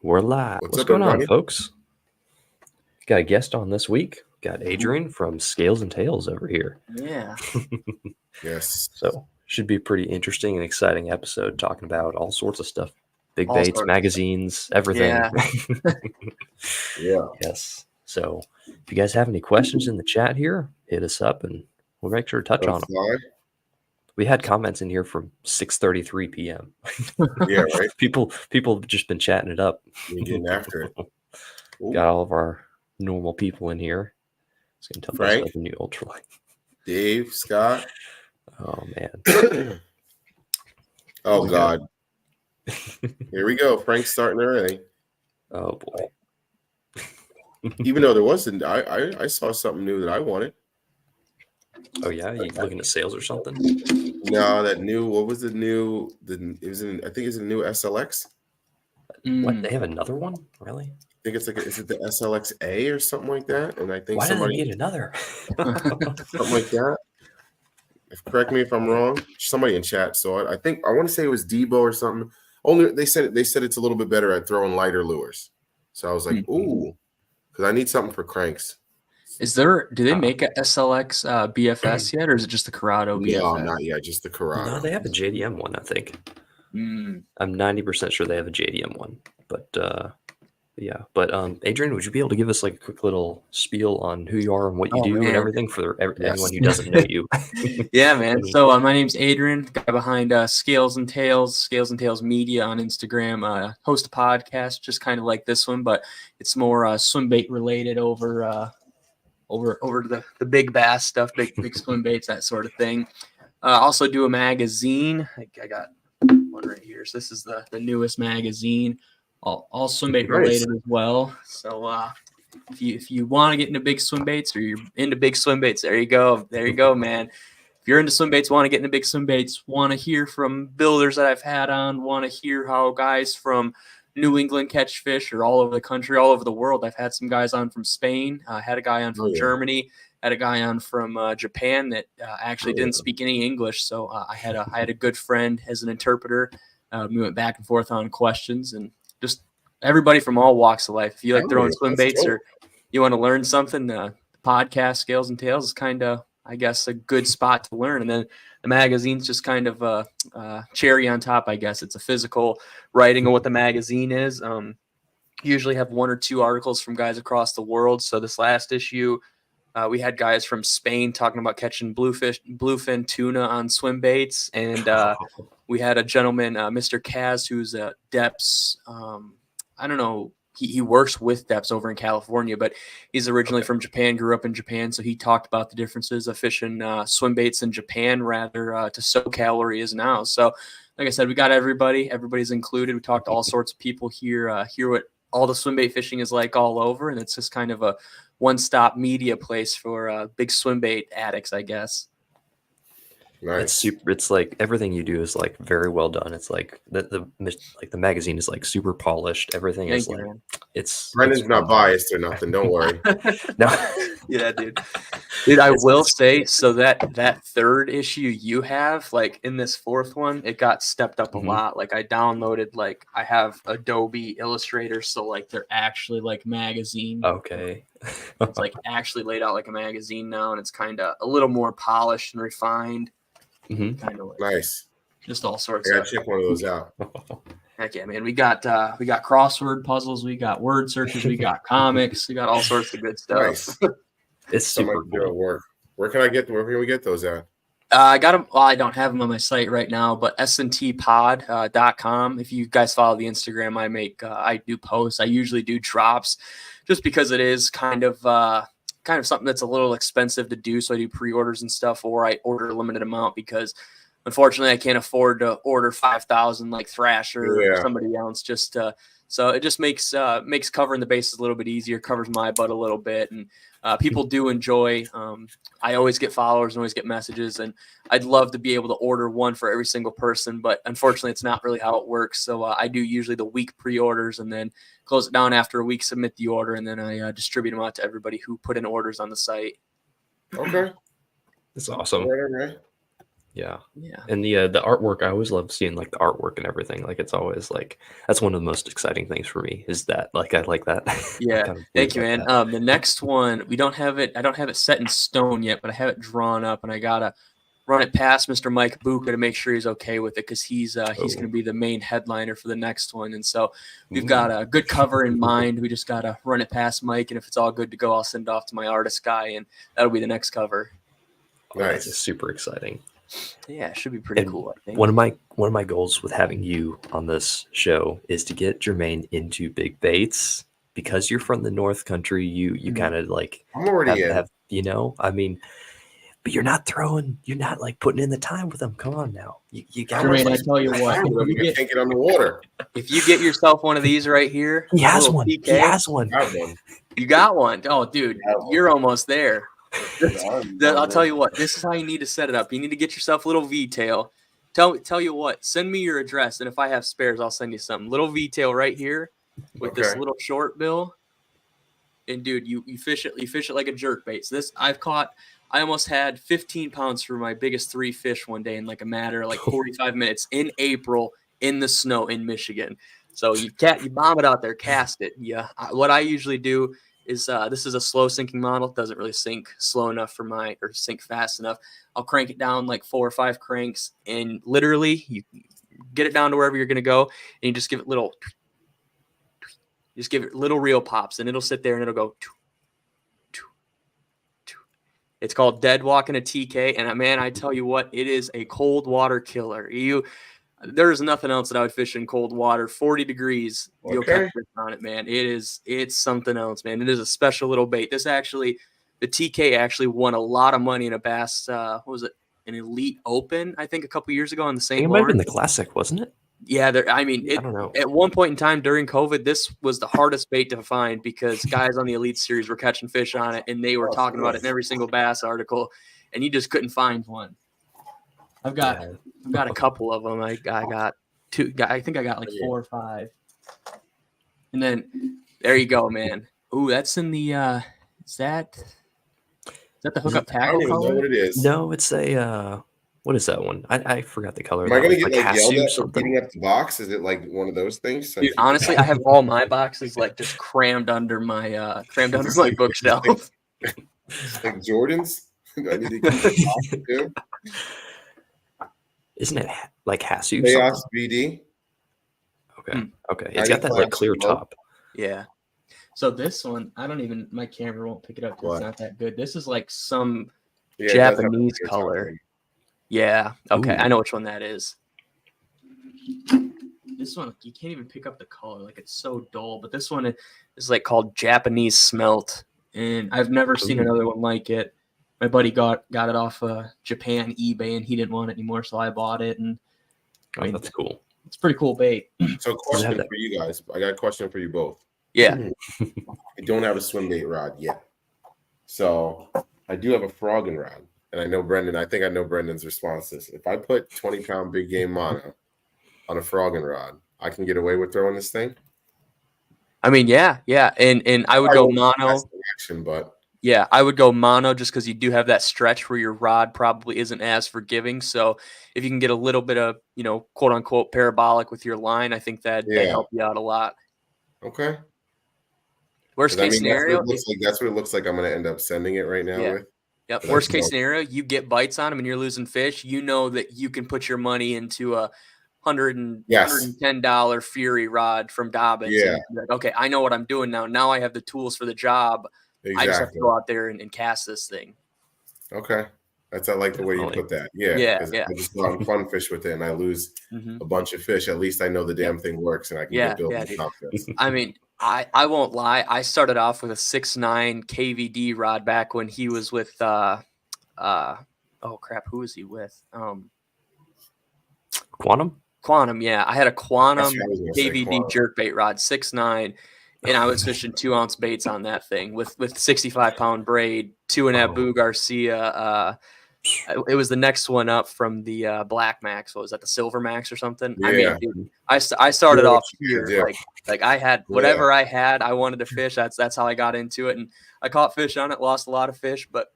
We're live. What's What's up, going on, everybody? folks? Got a guest on this week. Got Adrian from Scales and Tails over here. Yeah. Yes. So should be a pretty interesting and exciting episode talking about all sorts of stuff. Big All baits, sorts of magazines, everything. Yeah. Yeah. Yes. So if you guys have any questions in the chat here, hit us up and we'll make sure to touch on them. Fly. We had comments in here from 6:33 p.m. Yeah, right. People have just been chatting it up. We're getting after it. Ooh. Got all of our normal people in here. It's gonna tell us Frank, about the new ultralight. Dave, Scott. Oh man. Oh God. Here we go. Frank's starting early. Oh boy. Even though there wasn't, I saw something new that I wanted. Oh yeah, you looking at sales or something? No, that new. What was the new? It was in. I think it's a new SLX. What? They have another one? Really? I think it's like. Is it the SLX-A or something like that? And I think Why somebody did they need another? something like that. Correct me if I'm wrong. Somebody in chat saw it. I want to say it was Debo or something. Only they said it's a little bit better at throwing lighter lures. So I was like, ooh, because I need something for cranks. Do they make a SLX BFS yet, or is it just the Corrado BFS? No, not yet. Just the Corrado. No, they have a JDM one, I think. Mm. I'm 90% sure they have a JDM one, but yeah. But Adrian, would you be able to give us like a quick little spiel on who you are and what you do and everything for anyone who doesn't know you? Yeah, man. So my name's Adrian, guy behind Scales and Tails Media on Instagram. Host a podcast, just kind of like this one, but it's more swim bait related over the big bass stuff, big swim baits, that sort of thing. Also do a magazine. I got one right here. So this is the newest magazine, all swim bait related as well. So if you want to get into big swim baits or you're into big swim baits, there you go, man. If you're into swim baits, want to get into big swim baits, want to hear from builders that I've had on, want to hear how guys from New England catch fish or all over the country, all over the world. I've had some guys on from Spain. I had a guy on from Germany. Had a guy on from Japan that actually didn't speak any English. So I had a good friend as an interpreter. We went back and forth on questions and just everybody from all walks of life. If you like throwing swim baits or you want to learn something, the podcast Scales and Tails is kind of, I guess, a good spot to learn. And then the magazine's just kind of a cherry on top, I guess. It's a physical writing of what the magazine is. Usually have one or two articles from guys across the world. So this last issue, we had guys from Spain talking about catching bluefin tuna on swim baits. And we had a gentleman, Mr. Kaz, who's at Depths. I don't know. He works with Depths over in California, but he's originally from Japan, grew up in Japan. So he talked about the differences of fishing swim baits in Japan rather to SoCal where he is now. So like I said, we got everybody's included. We talked to all sorts of people here, hear what all the swim bait fishing is like all over. And it's just kind of a one-stop media place for big swim bait addicts, I guess. Nice. It's like everything you do is like very well done. It's like the magazine is like super polished. Everything is like it's. Brendan's not biased or nothing. Don't worry. No. Yeah, dude. I will say so that third issue you have, like in this fourth one, it got stepped up a lot. Like I downloaded, like I have Adobe Illustrator, so like they're actually like magazine. Okay. It's like actually laid out like a magazine now, and it's kind of a little more polished and refined. Kind of like nice. Just all sorts. I gotta check one of those out. Heck yeah, man. We got crossword puzzles, we got word searches, we got comics, we got all sorts of good stuff. Nice. It's super cool. Work. Where can we get those at? I got them. Well, I don't have them on my site right now, but sntpod.com. If you guys follow the Instagram, I do posts. I usually do drops just because it is kind of something that's a little expensive to do. So I do pre-orders and stuff, or I order a limited amount because unfortunately I can't afford to order 5,000 like Thrasher or somebody else so it just makes covering the bases a little bit easier, covers my butt a little bit. And people do enjoy. I always get followers and always get messages, and I'd love to be able to order one for every single person, but unfortunately it's not really how it works. So I do usually the week pre-orders and then close it down after a week, submit the order, and then I distribute them out to everybody who put in orders on the site. Okay. That's awesome. Right. Yeah. Yeah. And the artwork, I always love seeing like the artwork and everything. Like it's always like that's one of the most exciting things for me is that like I like that. Yeah. Kind of Thank you, like man. that. The next one, we don't have it. I don't have it set in stone yet, but I have it drawn up, and I gotta run it past Mr. Mike Buka to make sure he's okay with it because he's going to be the main headliner for the next one. And so we've got a good cover in mind. We just got to run it past Mike, and if it's all good to go, I'll send it off to my artist guy, and that'll be the next cover. Nice. That's super exciting. Yeah, it should be pretty cool, I think. One of my goals with having you on this show is to get Jermaine into big baits because you're from the North Country. You kind of like I'm already have I mean, but you're not like putting in the time with them. Come on now, you got. Jermaine, I tell you what, you can't get on the water. If you get yourself one of these right here, he has one. PK, he has one. You got one. Oh, dude, you're almost there. I'll tell you what. This is how you need to set it up. You need to get yourself a little V-tail. Tell you what. Send me your address, and if I have spares, I'll send you something. Little V-tail right here with this little short bill. And dude, you fish it. You fish it like a jerk bait. So this I've caught. I almost had 15 pounds for my biggest 3 fish one day in like a matter of like 45 minutes in April in the snow in Michigan. So you bomb it out there, cast it. Yeah. What I usually do is this is a slow sinking model. It doesn't really sink slow enough or sink fast enough. I'll crank it down like 4 or 5 cranks, and literally you get it down to wherever you're going to go, and you just give it little reel pops, and it'll sit there and it'll go. It's called dead walking a TK, and man, I tell you what, it is a cold water killer. There's nothing else that I would fish in cold water. 40 degrees, you'll catch fish on it, man. It's something else, man. It is a special little bait. The TK actually won a lot of money in a bass. What was it? An Elite Open, I think, a couple years ago on the St. Lawrence. It might have been the Classic, wasn't it? Yeah, I don't know. At one point in time during COVID, this was the hardest bait to find because guys on the Elite Series were catching fish on it, and they were talking about it in every single bass article, and you just couldn't find one. I've got a couple of them. I got 2. I think I got like 4 or 5. And then there you go, man. Ooh, that's in the is that the hookup tackle? I don't even know what it is. No, it's a what is that one? I forgot the color. Am I going to get like yelled at for something? beating up the box? Is it like one of those things? Dude, honestly, I have all my boxes like just crammed under my bookshelf. Like Jordans? I need to keep the too. Isn't it like Hasu? Chaos BD. Okay. It's got that like clear top. Yeah. So this one, my camera won't pick it up because it's not that good. This is like some Japanese color. Yeah. Okay. Ooh. I know which one that is. This one, you can't even pick up the color. Like it's so dull. But this one is like called Japanese Smelt. And I've never seen another one like it. My buddy got it off Japan eBay, and he didn't want it anymore, so I bought it. And that's cool. It's a pretty cool bait. So, question for you guys. I got a question for you both. Yeah. I don't have a swim bait rod yet, so I do have a frogging rod, and I know Brendan. I think I know Brendan's response to this. If I put 20-pound big game mono on a frogging rod, I can get away with throwing this thing. I mean, yeah, and I would go mono. Action, but. Yeah, I would go mono just because you do have that stretch where your rod probably isn't as forgiving. So if you can get a little bit of, quote unquote parabolic with your line, I think that'd help you out a lot. Okay. Worst case scenario. That's what it looks like I'm going to end up sending it right now with. Yep. Worst case scenario, you get bites on them and you're losing fish. You know that you can put your money into a $110 Fury rod from Dobbins. Yeah. Like, okay, I know what I'm doing now. Now I have the tools for the job. Exactly. I just have to go out there and cast this thing. Okay. I like the way you put that. Yeah. I just go out and fun fish with it and I lose a bunch of fish. At least I know the damn thing works and I can get built confidence. I mean, I won't lie. I started off with a 6'9" KVD rod back when he was with oh crap, who was he with? Quantum, yeah. I had a Quantum KVD jerkbait rod, 6'9". And I was fishing 2-ounce baits on that thing with 65-pound braid, 2.5 Boo Garcia. It was the next one up from the Black Max. What was that, the Silver Max or something? Yeah. I mean, dude, I started off here. Like I had whatever I had, I wanted to fish. That's how I got into it. And I caught fish on it, lost a lot of fish, but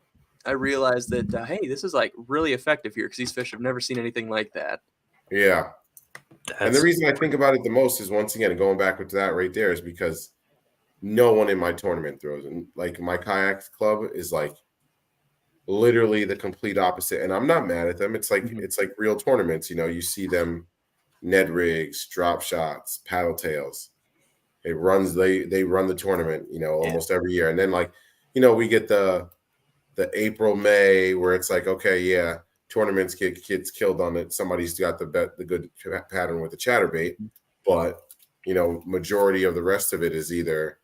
I realized that hey, this is like really effective here because these fish have never seen anything like that. Yeah. And the reason I think about it the most is, once again, going back with that right there, is because no one in my tournament throws. And like, my kayak club is like literally the complete opposite. And I'm not mad at them. It's like it's like real tournaments. You know, you see them Ned rigs, drop shots, paddle tails. They run the tournament, you know, almost every year. And then, like, you know, we get the April, May, where it's like, okay, yeah, tournaments get kids killed on it. Somebody's got the good pattern with the chatterbait, but, you know, majority of the rest of it is either,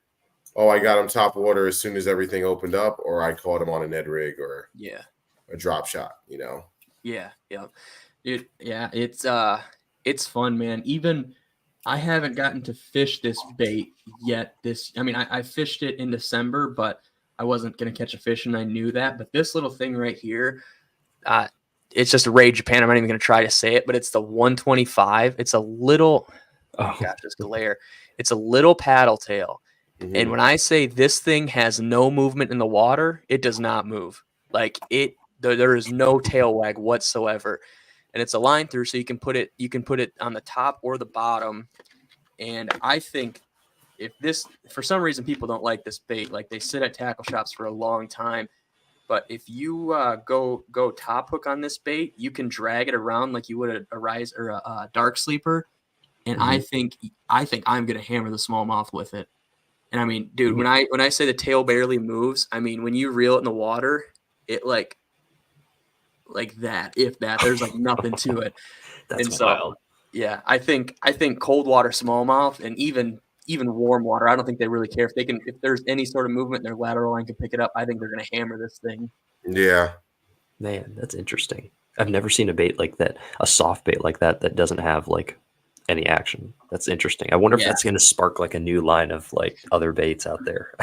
oh, I got him top water as soon as everything opened up, or I caught him on a Ned rig or a drop shot, you know? Yeah. It's fun, man. Even I haven't gotten to fish this bait yet. I fished it in December, but I wasn't going to catch a fish, and I knew that. But this little thing right here, it's just a Ray Japan. I'm not even going to try to say it, but it's the 125. It's a little, oh gosh, this glare. It's a little paddle tail. And when I say this thing has no movement in the water, it does not move. Like, there is no tail wag whatsoever. And it's a line through, so you can put it on the top or the bottom. And I think if this, for some reason, people don't like this bait, like they sit at tackle shops for a long time. But if you go top hook on this bait, you can drag it around like you would a rise or a dark sleeper. And I think I'm gonna hammer the smallmouth with it. And I mean, dude, when I say the tail barely moves, I mean, when you reel it in the water, it like that, if that, there's like nothing to it. That's wild. Yeah, I think cold water smallmouth and even warm water, I don't think they really care if there's any sort of movement in their lateral line can pick it up. I think they're going to hammer this thing. Yeah. Man, that's interesting. I've never seen a bait like that, a soft bait like that doesn't have like any action. That's interesting. I wonder if that's going to spark like a new line of like other baits out there.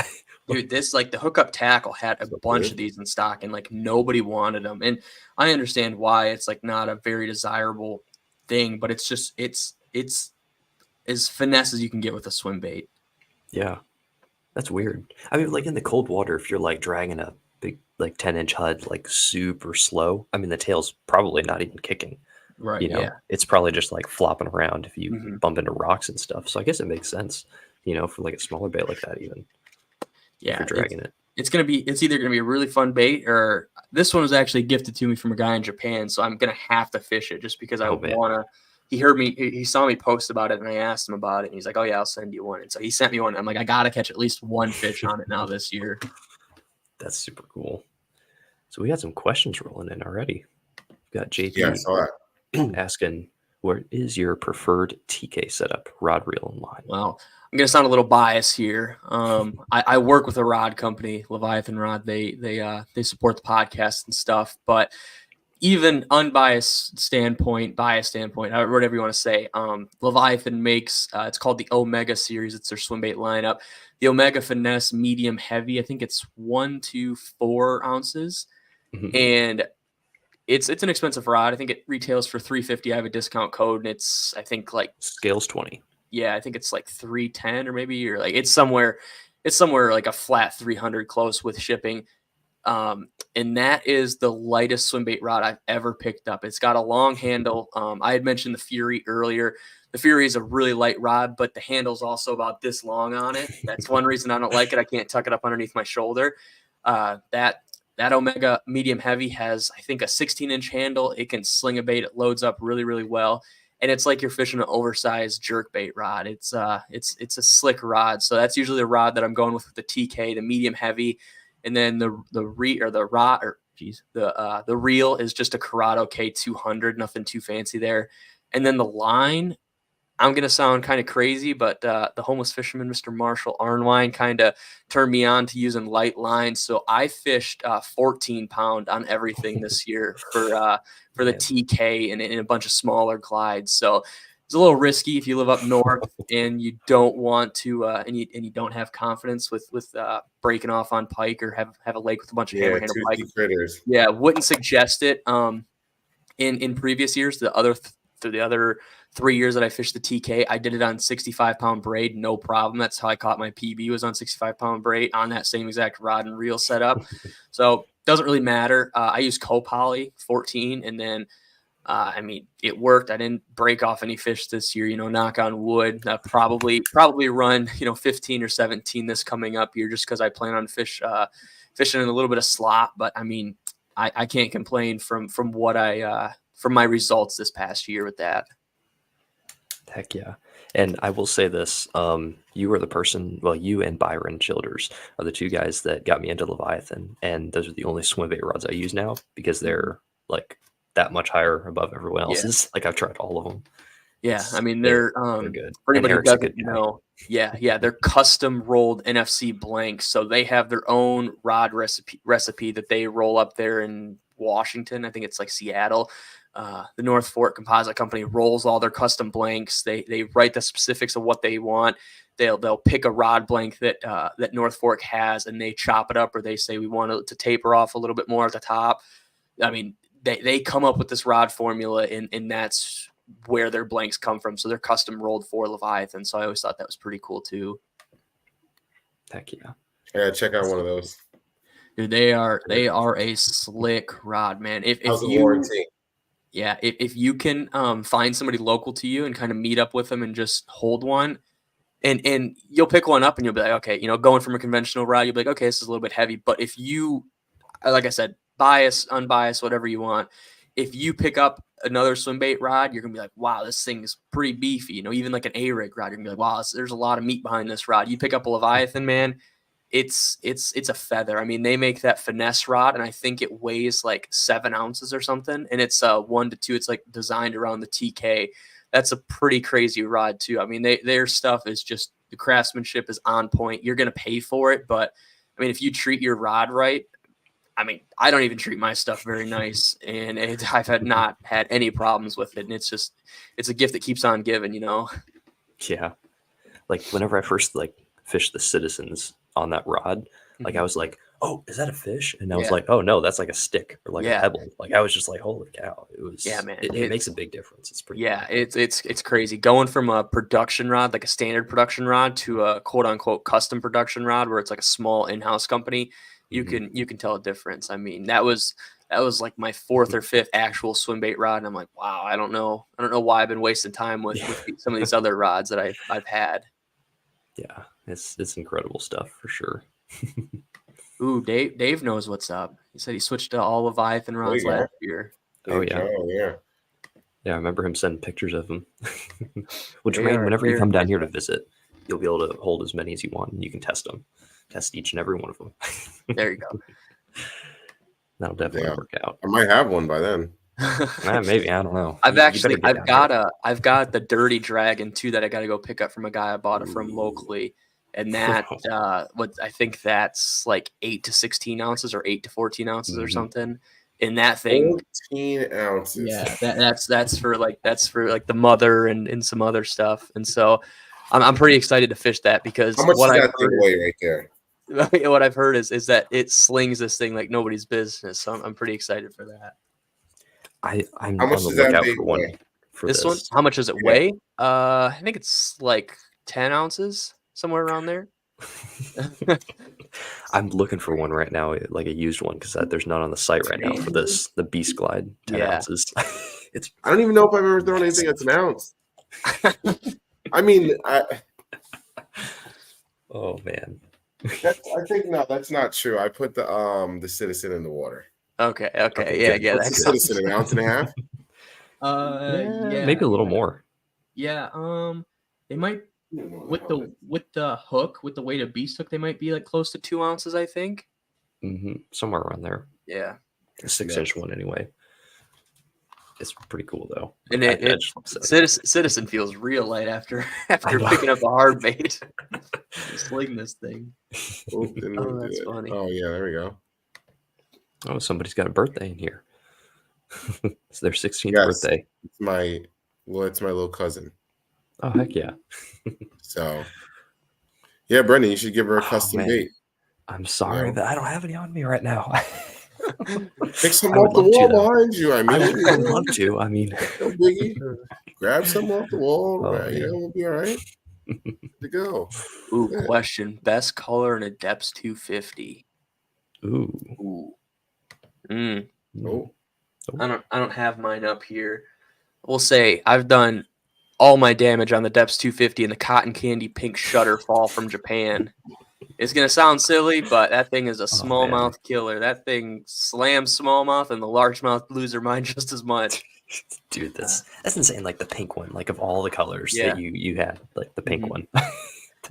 Dude, this, like, the hookup tackle had a bunch of these in stock, and like nobody wanted them. And I understand why. It's like not a very desirable thing, but it's just it's as finesse as you can get with a swim bait. Yeah, that's weird. I mean, like in the cold water, if you're like dragging a big like 10-inch Hud like super slow, I mean the tail's probably not even kicking. Right. You know, it's probably just like flopping around if you bump into rocks and stuff. So I guess it makes sense, you know, for like a smaller bait like that even. Yeah, if you're dragging it. It's either gonna be a really fun bait, or this one was actually gifted to me from a guy in Japan, so I'm gonna have to fish it just because I wanna. He saw me post about it, and I asked him about it, and he's like, "Oh yeah, I'll send you one." And so he sent me one. I'm like, I gotta catch at least one fish on it now this year. That's super cool. So we got some questions rolling in already. We've got JP asking, what is your preferred TK setup, rod, reel, and line? Well, I'm gonna sound a little biased here. I work with a rod company, Leviathan Rod. They support the podcast and stuff, but even unbiased standpoint, biased standpoint, whatever you want to say, Leviathan makes it's called the Omega series. It's their swim bait lineup. The Omega Finesse medium heavy. I think it's 1 to 4 ounces, and it's an expensive rod. I think it retails for $350. I have a discount code, and it's, I think, like scales 20. Yeah, I think it's like $310, or maybe, or like it's somewhere like a flat 300 close with shipping. And that is the lightest swim bait rod I've ever picked up. It's got a long handle. I had mentioned the Fury earlier. The Fury is a really light rod, but the handle's also about this long on it. That's one reason I don't like it. I can't tuck it up underneath my shoulder. That Omega medium heavy has, I think, a 16-inch handle. It can sling a bait. It loads up really, really well. And it's like you're fishing an oversized jerkbait rod. It's a slick rod. So that's usually the rod that I'm going with the TK, the medium heavy. And then the reel is just a Corrado K200, nothing too fancy there. And then the line, I'm going to sound kind of crazy, but the homeless fisherman, Mr. Marshall Arnwine, kind of turned me on to using light lines. So I fished 14-pound on everything this year for the TK and a bunch of smaller glides. So it's a little risky if you live up north and you don't want to, and you don't have confidence with breaking off on pike or have a lake with a bunch of hammerhead pike. Critters. Yeah, wouldn't suggest it. In previous years, the other 3 years that I fished the TK, I did it on 65-pound braid, no problem. That's how I caught my PB, was on 65-pound braid on that same exact rod and reel setup. So doesn't really matter. I use co-poly 14, and then I mean, it worked. I didn't break off any fish this year, knock on wood. Probably run, 15 or 17 this coming up year, just because I plan on fishing in a little bit of slop. But I mean, I can't complain from what from my results this past year with that. Heck yeah. And I will say this, you were the person, well, you and Byron Childers are the two guys that got me into Leviathan. And those are the only swim bait rods I use now because they're like that much higher above everyone else's. Yeah. Like I've tried all of them. Yeah. I mean, they're good. For anybody who doesn't know, yeah, they're custom rolled NFC blanks. So they have their own rod recipe that they roll up there in Washington. I think it's like Seattle. The North Fork Composite Company rolls all their custom blanks. They write the specifics of what they want. They'll pick a rod blank that North Fork has, and they chop it up, or they say we want it to taper off a little bit more at the top. I mean, they come up with this rod formula, and that's where their blanks come from. So they're custom rolled for Leviathan. So I always thought that was pretty cool too. Heck yeah. Yeah, check out one of those. Dude, they are a slick rod, man. How's the warranty? Yeah, if you can find somebody local to you and kind of meet up with them and just hold one, and you'll pick one up and you'll be like, okay, going from a conventional rod, you'll be like, okay, this is a little bit heavy. But if you, like I said, biased, unbiased, whatever you want, if you pick up another swim bait rod, you're gonna be like, wow, this thing is pretty beefy. Even like an A-rig rod, you're gonna be like, wow, there's a lot of meat behind this rod. You pick up a Leviathan, man, it's a feather. I mean, they make that finesse rod, and I think it weighs like 7 ounces or something, and it's 1 to 2. It's like designed around the TK. That's a pretty crazy rod too. I mean, their stuff is just, the craftsmanship is on point. You're gonna pay for it, but I mean, if you treat your rod right, I mean, I don't even treat my stuff very nice, and I've not had any problems with it. And it's a gift that keeps on giving, Yeah. Like whenever I first fished the Citizens on that rod, like I was like, oh, is that a fish? And I was like, oh no, that's like a stick or like a pebble. Like I was just like, holy cow. It was, man, it makes a big difference. It's pretty cool. It's crazy going from a production rod, like a standard production rod, to a quote unquote custom production rod where it's like a small in-house company. You can tell a difference. I mean, that was like my 4th or 5th actual swim bait rod, and I'm like, wow, I don't know why I've been wasting time with some of these other rods that I've had. Yeah, it's incredible stuff for sure. Ooh, Dave knows what's up. He said he switched to all Leviathan rods last year. Oh yeah. Yeah, I remember him sending pictures of them. Well, Jermaine, whenever you come down here to visit, you'll be able to hold as many as you want, and you can test them. Test each and every one of them. There you go. That'll definitely work out. I might have one by then. Maybe, I don't know. I've got the Dirty Dragon too that I got to go pick up from a guy I bought it from locally, and that I think that's like 8 to 16 ounces or 8 to 14 ounces or something. And that thing, 14 ounces. Yeah, that's for the mother and some other stuff, and so I'm pretty excited to fish that because how much does that thing weigh right there? What I've heard is that it slings this thing like nobody's business. So I'm pretty excited for that. I'm how much on the lookout for one. For this one, how much does it weigh? I think it's like 10 ounces, somewhere around there. I'm looking for one right now, like a used one, because there's none on the site right now for this. The Beast Glide 10 ounces. I don't even know if I've ever thrown anything that's an ounce. I mean, oh man. I think no, that's not true. I put the Citizen in the water. Okay. Yeah. That's the Citizen, an ounce and a half. Yeah, maybe a little more. Yeah. They might with the hook, with the weight of Beast hook, they might be like close to 2 ounces, I think. Somewhere around there. Yeah. A 6-inch one anyway. It's pretty cool though. And Citizen feels real light after picking up a hard bait. Sling this thing. Oh, that's funny. Oh yeah, there we go. Oh, somebody's got a birthday in here. It's their 16th birthday. It's my little cousin. Oh heck yeah. So yeah, Brendan, you should give her a custom bait. I'm sorry that I don't have any on me right now. Pick some off the wall behind you. I mean, I'd love to. I mean, no biggie. Grab some off the wall. We'll be all right. To go. Question: best color in a Depths 250. Ooh. Mm. Oh, I don't have mine up here. We'll say I've done all my damage on the Depths 250 and the cotton candy pink shutterfall from Japan. It's gonna sound silly, but that thing is a Oh, man. smallmouth killer. That thing slams smallmouth, and the largemouth lose their mind just as much. Dude, that's insane. Like the pink one, like of all the colors Yeah. that you had, like the pink Mhm. one.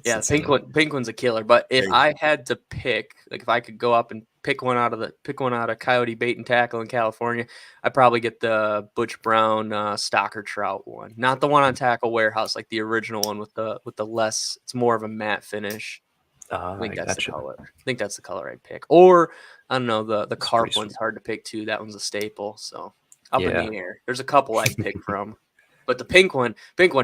Yeah, insane. pink one's a killer. But if Hey. I had to pick, like if I could go up and pick one out of Coyote Bait and Tackle in California, I'd probably get the Butch Brown Stocker Trout one, not the one on Tackle Warehouse, like the original one with the less. It's more of a matte finish. I think I that's gotcha. the color. I think that's the color I'd pick. Or I don't know, the That's carp pretty one's sweet. hard to pick too. That one's a staple. So up in Yeah. the air. There's a couple I'd pick from. But the pink one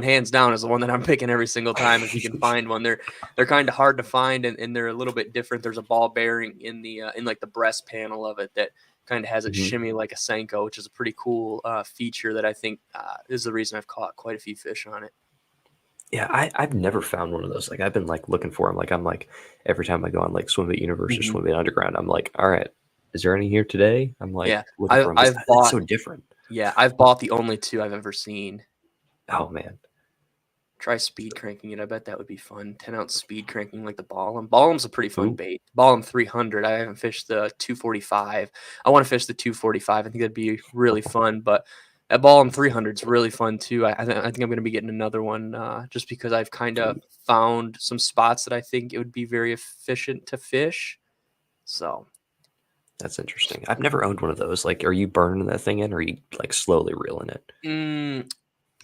hands down is the one that I'm picking every single time if you can find one. They're kind of hard to find and they're a little bit different. There's a ball bearing in the in like the breast panel of it that kind of has it Mhm. shimmy like a Senko, which is a pretty cool feature that I think is the reason I've caught quite a few fish on it. Yeah, I've never found one of those. Like I've been like looking for them. Like I'm like every time I go on like Swim Bait Universe or Mhm. Swim Bait Underground, I'm like, all right, is there any here today? I'm like Yeah, looking for them. I've It's bought so different. I've bought the only two I've ever seen. Oh man. Try speed cranking it. I bet that would be fun. 10-ounce speed cranking like the Ballum. Ballum's a pretty fun Ooh. bait. Ballum 300. I haven't fished the 245. I want to fish the 245. I think that'd be really fun. But that Ballum 300 is really fun too. I think I'm going to be getting another one just because I've kind of found some spots that I think it would be very efficient to fish. So That's interesting. I've never owned one of those. Like, are you burning that thing in, or are you like slowly reeling it?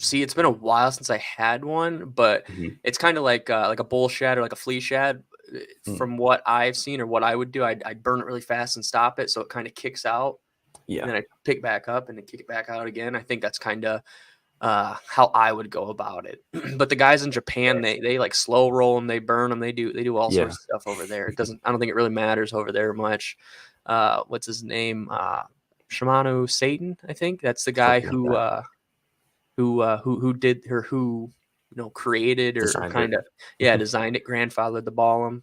see, it's been a while since I had one, but Mhm. it's kind of like a bull shad or like a flea shad. From what I've seen or what I would do, I'd burn it really fast and stop it, so it kind of kicks out, and Yeah. then I pick back up and then kick it back out again. I think that's kind of how I would go about it. But the guys in Japan, they like slow roll them, they burn them, they do all Yeah. sorts of stuff over there. It doesn't. I don't think it really matters over there much. What's his name? Shimano Satan, I think that's the guy Something like that. who did or who created or Designed kind of it. designed it, grandfathered the Balam.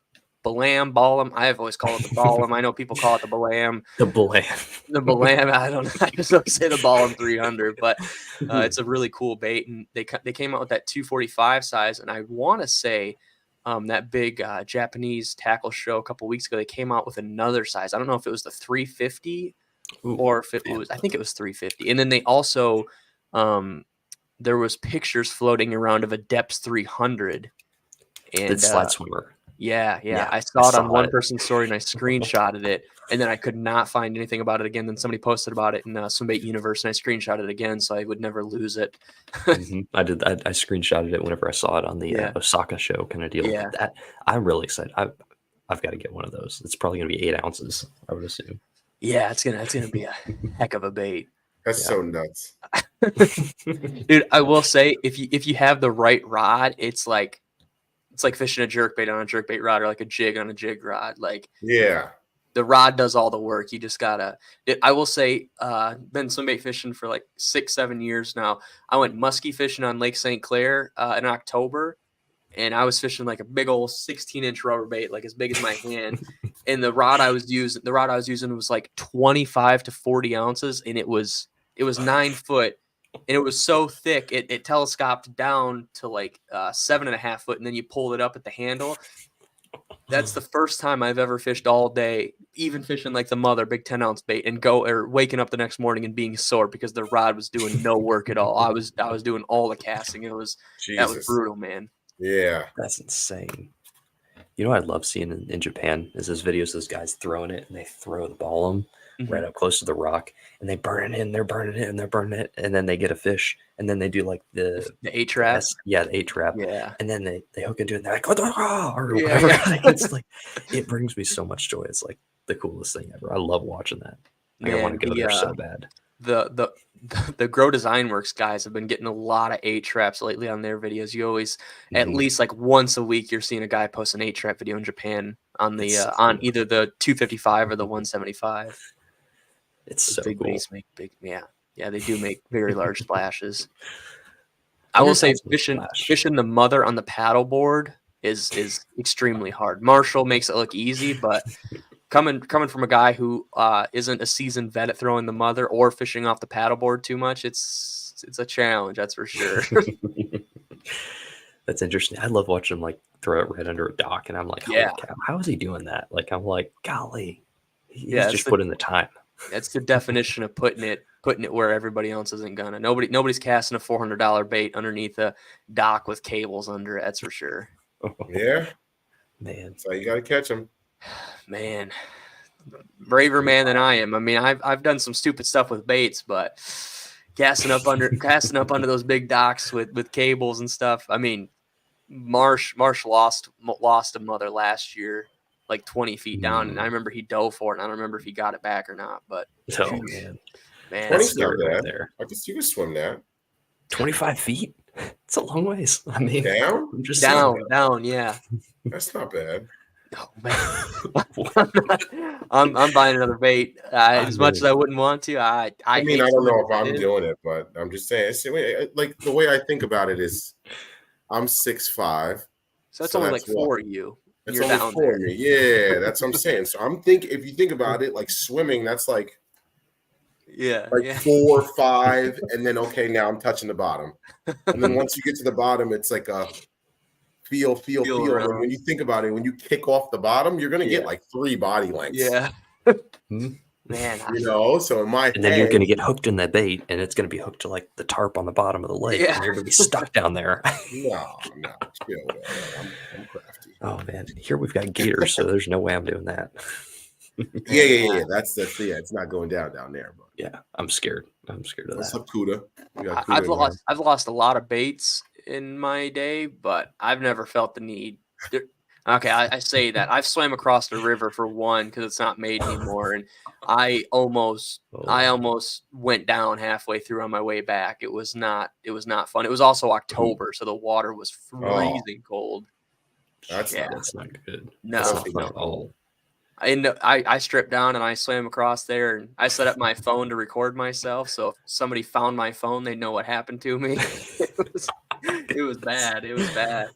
I've always called it the Balam. I know people call it the Balam. The bland. The Balam, I don't know. I just don't say the Balam 300, but it's a really cool bait, and they came out with that 245 size, and I want to say that big Japanese tackle show a couple weeks ago, they came out with another size. I don't know if it was the 350 Ooh, or if it man. was. I think it was 350, and then they also there was pictures floating around of a Depths 300, and It's slide swimmer. yeah, Yeah, I I saw it on saw one it. person's story and I screenshotted it, and then I could not find anything about it again. Then somebody posted about it in Swimbait Universe, and I screenshotted it again so I would never lose it. I did. I screenshotted it whenever I saw it on the Yeah. Osaka show kind of deal. Yeah. That I'm really excited. I've got to get one of those. It's probably going to be 8 ounces, I would assume. Yeah, it's gonna be a heck of a bait. that's Yeah. so nuts. Dude, I will say if you have the right rod, it's like fishing a jerkbait on a jerkbait rod or like a jig on a jig rod. Like Yeah. the rod does all the work. You just gotta. I will say, been swimbait fishing for like 6-7 years now. I went muskie fishing on Lake St. Clair in October, and I was fishing like a big old 16-inch rubber bait, like as big as my hand. And the rod I was using was like 25 to 40 ounces, and it was 9 foot, and it was so thick it telescoped down to like 7.5 foot, and then you pulled it up at the handle. That's the first time I've ever fished all day, even fishing like the mother big 10-ounce bait, and waking up the next morning and being sore because the rod was doing no work at all. I was doing all the casting. That was Jesus. brutal, man. Yeah. That's insane. You know what I'd love seeing in Japan is those videos, those guys throwing it, and they throw the ball right up close to the rock, and they burn it in, they're burning it, and they're burning it, and then they get a fish, and then they do like the 8-trap. Yeah, the 8-trap. Yeah. And then they hook into it, and they're like, or Yeah, whatever. yeah. Like, it's like, it brings me so much joy. It's like the coolest thing ever. I love watching that. Like, I want to go there so bad. The Grow Design Works guys have been getting a lot of 8-traps lately on their videos. You always, at least like once a week, you're seeing a guy post an 8-trap video in Japan on the on either the 255 or the 175. It's Those so big cool. baits make big, yeah, they do make very large splashes. I will say fishing the mother on the paddleboard is extremely hard. Marshall makes it look easy, but coming from a guy who isn't a seasoned vet at throwing the mother or fishing off the paddleboard too much, it's a challenge, that's for sure. That's interesting. I love watching him like throw it right under a dock, and I'm like, holy Yeah. cow, how is he doing that? Like, I'm like, golly, he's Yeah, just put in the time. That's the definition of putting it where everybody else isn't gonna. Nobody's casting a $400 bait underneath a dock with cables under it. That's for sure. Yeah, Man, so you got to catch them. Man, braver man than I am. I mean, I've done some stupid stuff with baits, but casting up under those big docks with cables and stuff. I mean, Marsh lost a mother last year, like 20 feet down, and I remember he dove for it, and I don't remember if he got it back or not. But oh man, man, Twenty's that's scary not right bad. there. I guess you can swim that 25 feet. It's a long ways. I mean, down. I'm just down, yeah. That's not bad. Oh man, I'm buying another bait. As much as I wouldn't want to, I mean, I don't know if I'm doing it, but I'm just saying. Like the way I think about it is, I'm 6'5". So that's only like what? 4 of you. It's You're only down 4 of me. Yeah, that's what I'm saying. So if you think about it, like swimming, that's like Yeah, 4 or 5, and then okay, now I'm touching the bottom, and then once you get to the bottom, it's like a feel. And when you think about it, when you kick off the bottom, you're gonna get like 3 body lengths. Yeah, Hmm. man. So in my And then you're going to get hooked in that bait, and it's going to be hooked to like the tarp on the bottom of the lake, Yeah. and you're going to be stuck down there. No, chill. I'm crafty. Oh man, here we've got gators, so there's no way I'm doing that. Yeah. That's it's not going down there. But Yeah, I'm scared. I'm scared of what's that. up, Cuda? I've lost a lot of baits in my day, but I've never felt the need. Okay, I say that I've swam across the river for one because it's not made anymore, and I almost went down halfway through on my way back. It was not fun. It was also October, so the water was freezing cold. That's not good. No. That's not fun at all. I stripped down and I swam across there, and I set up my phone to record myself. So if somebody found my phone, they know what happened to me. It was bad. It was bad.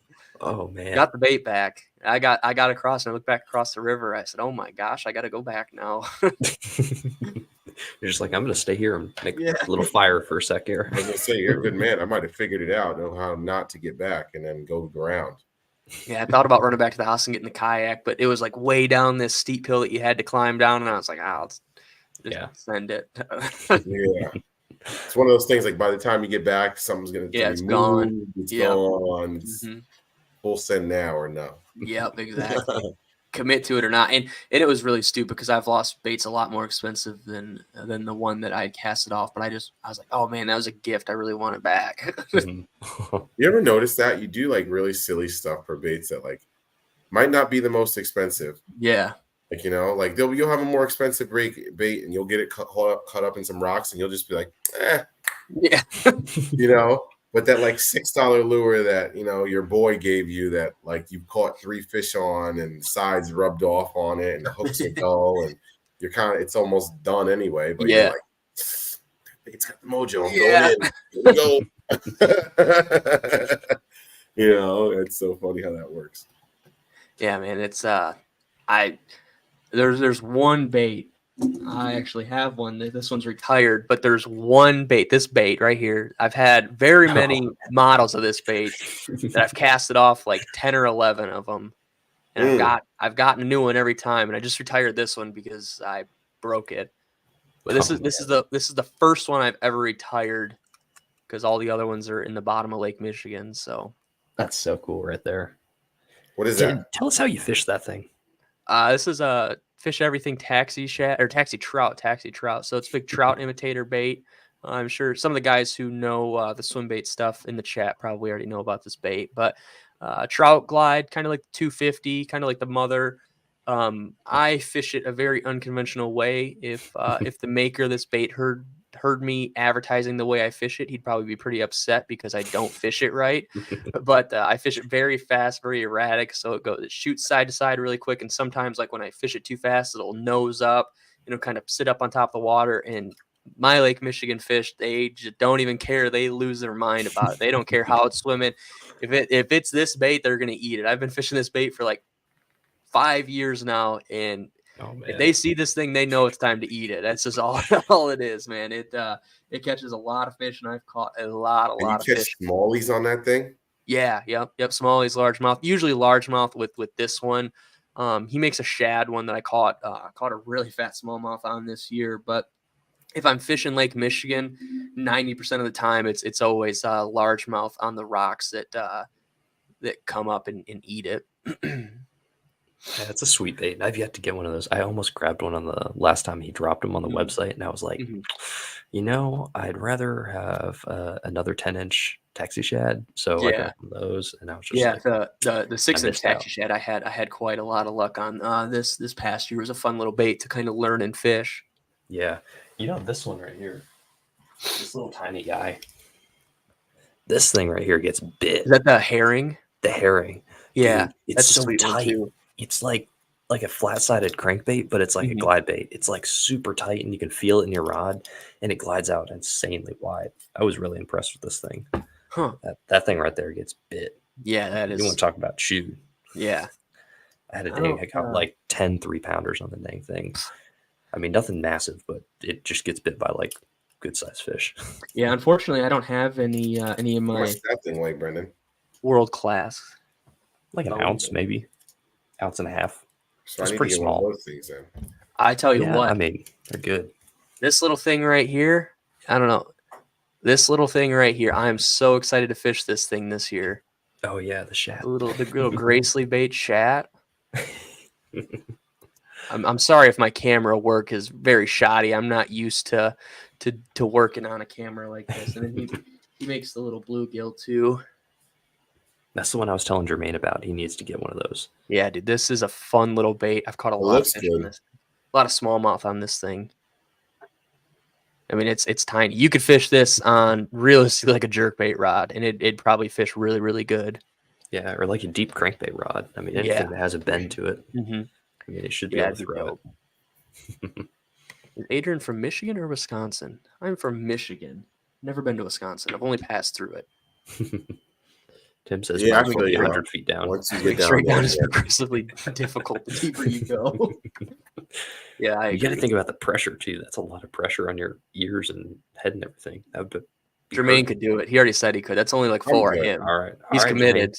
Oh man, Got the bait back. I got across, and I looked back across the river. I said, "Oh my gosh, I got to go back now." You're just like, I'm going to stay here and make a little fire for a sec here. I was gonna say you're a good man. I might have figured it out, know how not to get back, and then go around. Yeah, I thought about running back to the house and getting the kayak, but it was like way down this steep hill that you had to climb down, and I was like, "I'll just send it." Yeah. It's one of those things. Like by the time you get back, something's gonna it's gone. It's gone. It's Mhm. full send now or no. Yep, exactly. Commit to it or not, and it was really stupid because I've lost baits a lot more expensive than the one that I had casted off. But I was like, oh man, that was a gift. I really want it back. You ever notice that you do like really silly stuff for baits that like might not be the most expensive? Yeah. Like, like you'll have a more expensive bait and you'll get it cut up in some rocks and you'll just be like, Yeah. But that like $6 lure that, your boy gave you that like you caught 3 fish on and sides rubbed off on it and the hooks are dull and you're it's almost done anyway. But you're like, it's got the mojo. I'm going in. Here we go. It's so funny how that works. Yeah, man. It's there's one bait. I actually have one. This one's retired, but there's one bait. This bait right here. I've had very many models of this bait that I've casted off like 10 or 11 of them, and I've gotten a new one every time. And I just retired this one because I broke it. But this is the first one I've ever retired because all the other ones are in the bottom of Lake Michigan. So that's so cool right there. What is that? Tell us how you fish that thing. This is a Fish Everything taxi trout. So it's big trout imitator bait. I'm sure some of the guys who know the swim bait stuff in the chat probably already know about this bait, but trout glide, kind of like the 250, kind of like the mother. I fish it a very unconventional way. If the maker of this bait heard me advertising the way I fish it, he'd probably be pretty upset because I don't fish it right. But I fish it very fast, very erratic. So it shoots side to side really quick. And sometimes like when I fish it too fast, it'll nose up, kind of sit up on top of the water. And my Lake Michigan fish, they just don't even care. They lose their mind about it. They don't care how it's swimming. If it's this bait, they're going to eat it. I've been fishing this bait for like 5 years now, and Oh man. If they see this thing, they know it's time to eat it. That's just all it is, man. It catches a lot of fish, and I've caught a lot And you of catch fish. smallies on that thing? Yeah, yep. Smallies, largemouth, usually largemouth with this one. He makes a shad one that I caught a really fat smallmouth on this year. But if I'm fishing Lake Michigan, 90% of the time it's always largemouth on the rocks that come up and eat it. Yeah, it's a sweet bait. I've yet to get one of those. I almost grabbed one on the last time he dropped them on the Mhm. website, and I was like, Mhm. I'd rather have another 10-inch taxi shad. So I Yeah. got one of those, and I was just Yeah, like, the 6-inch missed taxi out. shad I had quite a lot of luck on. This past year was a fun little bait to kind of learn and fish. Yeah. This one right here, this little tiny guy, this thing right here gets bit. Is that the herring? The herring. Yeah, Dude, it's that's a so sweet one tight. too. It's like a flat-sided crankbait, but it's like a Mhm. glide bait. It's like super tight, and you can feel it in your rod, and it glides out insanely wide. I was really impressed with this thing. Huh. That thing right there gets bit. Yeah, that You want is. to talk about chewed? Yeah. I don't caught know. like 10 3-pounders on the dang thing. I mean, nothing massive, but it just gets bit by like good sized fish. Yeah, unfortunately, I don't have any of How my much that thing weigh, Brendan? world class. Like an ounce, maybe. Ounce and a half. So It's I need to pretty get one small. of those things then. I tell you Yeah, what, I mean, they're good. this little thing right here, I don't know. This little thing right here, I am so excited to fish this thing this year. Oh yeah, the shad. The little Gracely bait shat. I'm sorry if my camera work is very shoddy. I'm not used to working on a camera like this. And then he makes the little bluegill too. That's the one I was telling Jermaine about. He needs to get one of those. Yeah, dude, this is a fun little bait. I've caught a lot of looks fish on good. this. A lot of smallmouth on this thing. I mean, it's tiny. You could fish this on realistically like a jerkbait rod, and it'd probably fish really, really good. Yeah, or like a deep crankbait rod. I mean, anything that has a bend to it. Mm-hmm. I mean, it should be Yeah, able to throw it. Is Adrian from Michigan or Wisconsin? I'm from Michigan. Never been to Wisconsin. I've only passed through it. Tim says, Yeah, I might as well feel be you. 100 feet down. Once you Going get down straight down there, is progressively difficult the deeper you go. Yeah, I You got to agree. think about the pressure too. That's a lot of pressure on your ears and head and everything. That would be Jermaine hurting. could do it. He already said he could. That's only like I'm 4 good. him. All right. He's All right, committed.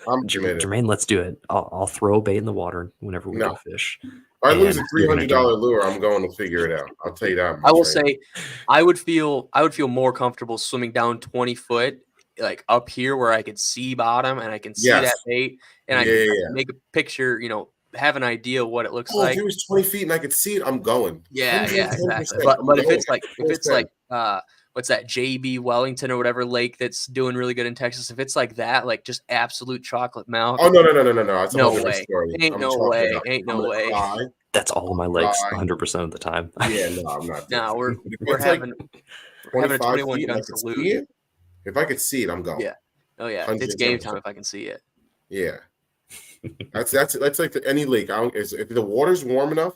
I'm committed. Jermaine, let's do it. I'll throw a bait in the water whenever we No. go fish. If I lose a And you're gonna $300 lure, I'm going to figure it out. I'll tell you that much. I will right? say, I would feel more comfortable swimming down 20 foot, like up here where I could see bottom and I can see Yes. that bait, and I Yeah, can yeah. make a picture. Have an idea what it looks Oh, like. if it was 20 feet and I could see it, I'm going. Yeah, 110%. exactly. But I'm if going. it's like what's that, JB Wellington or whatever lake that's doing really good in Texas? If it's like that, like just absolute chocolate milk. Oh no! That's a No whole different way. story. Ain't I'm no chocolate way. milk. Ain't I'm no gonna way. cry. That's all of my legs Cry. 100% of the time. Yeah, no, I'm not. No, we're But if we're it's like having a 21 feet and I gun could salute. see it, if I could see it, I'm going. Yeah. Oh yeah, it's game time 110%. if I can see it. Yeah, that's like any lake. If the water's warm enough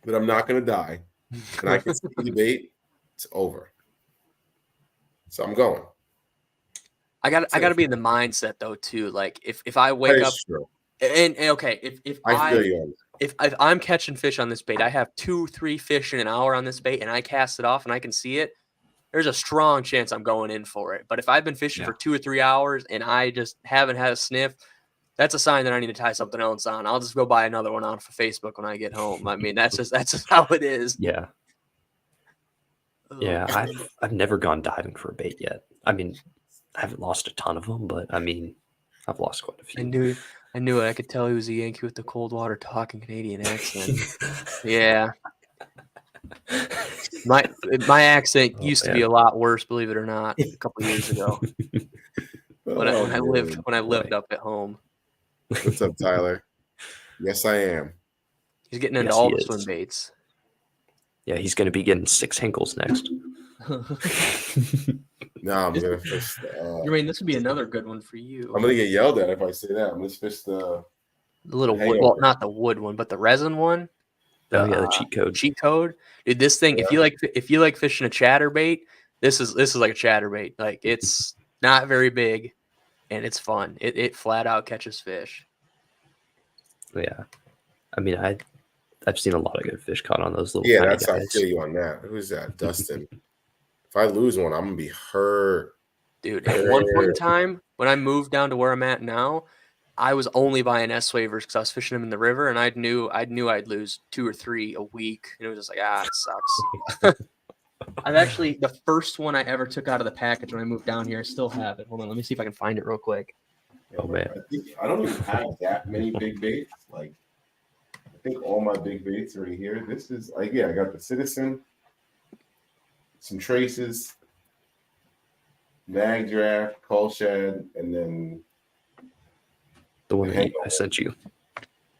that I'm not gonna die, and I can see the bait, it's over. So I'm going. I got to be in the mindset though too. Like if I wake That up is true. and okay, if I feel you on that. if I'm catching fish on this bait, I have 2-3 fish in an hour on this bait, and I cast it off and I can see it. There's a strong chance I'm going in for it. But if I've been fishing for 2 or 3 hours and I just haven't had a sniff, that's a sign that I need to tie something else on. I'll just go buy another one off of Facebook when I get home. I mean, that's just how it is. Yeah. Yeah, I've never gone diving for a bait yet. I mean, I haven't lost a ton of them, but I mean, I've lost quite a few. I knew it. I could tell he was a Yankee with the cold water talking Canadian accent. Yeah. My accent used to be a lot worse, believe it or not, a couple years ago when I lived up at home. What's up, Tyler? Yes, I am. He's getting into Yes, all he the is. swim baits. Yeah, he's going to be getting 6 Hinkles next. No, I'm gonna fish. I mean, this would be another good one for you. I'm gonna get yelled at if I say that. I'm gonna fish the little Hey, wood, well, not the wood one, but the resin one. Oh yeah, the cheat code. Cheat code, dude. This thing, if you like fishing a chatterbait, this is like a chatterbait. Like it's not very big, and it's fun. It flat out catches fish. Yeah, I mean, I've seen a lot of good fish caught on those little Yeah, tiny that's how I guys. feel you on that. Who's that? Dustin. If I lose one, I'm gonna be hurt. Dude, at one point in time, when I moved down to where I'm at now, I was only buying S waivers because I was fishing them in the river, and I knew I'd lose 2 or 3 a week, and it was just like, it sucks. I've actually, the first one I ever took out of the package when I moved down here, I still have it. Hold on, let me see if I can find it real quick. Oh, man. I don't even have that many big baits. Like, I think all my big baits are in here. This is I got the Citizen, some Traces, Mag Draft, Call Shad, and then The one that I sent you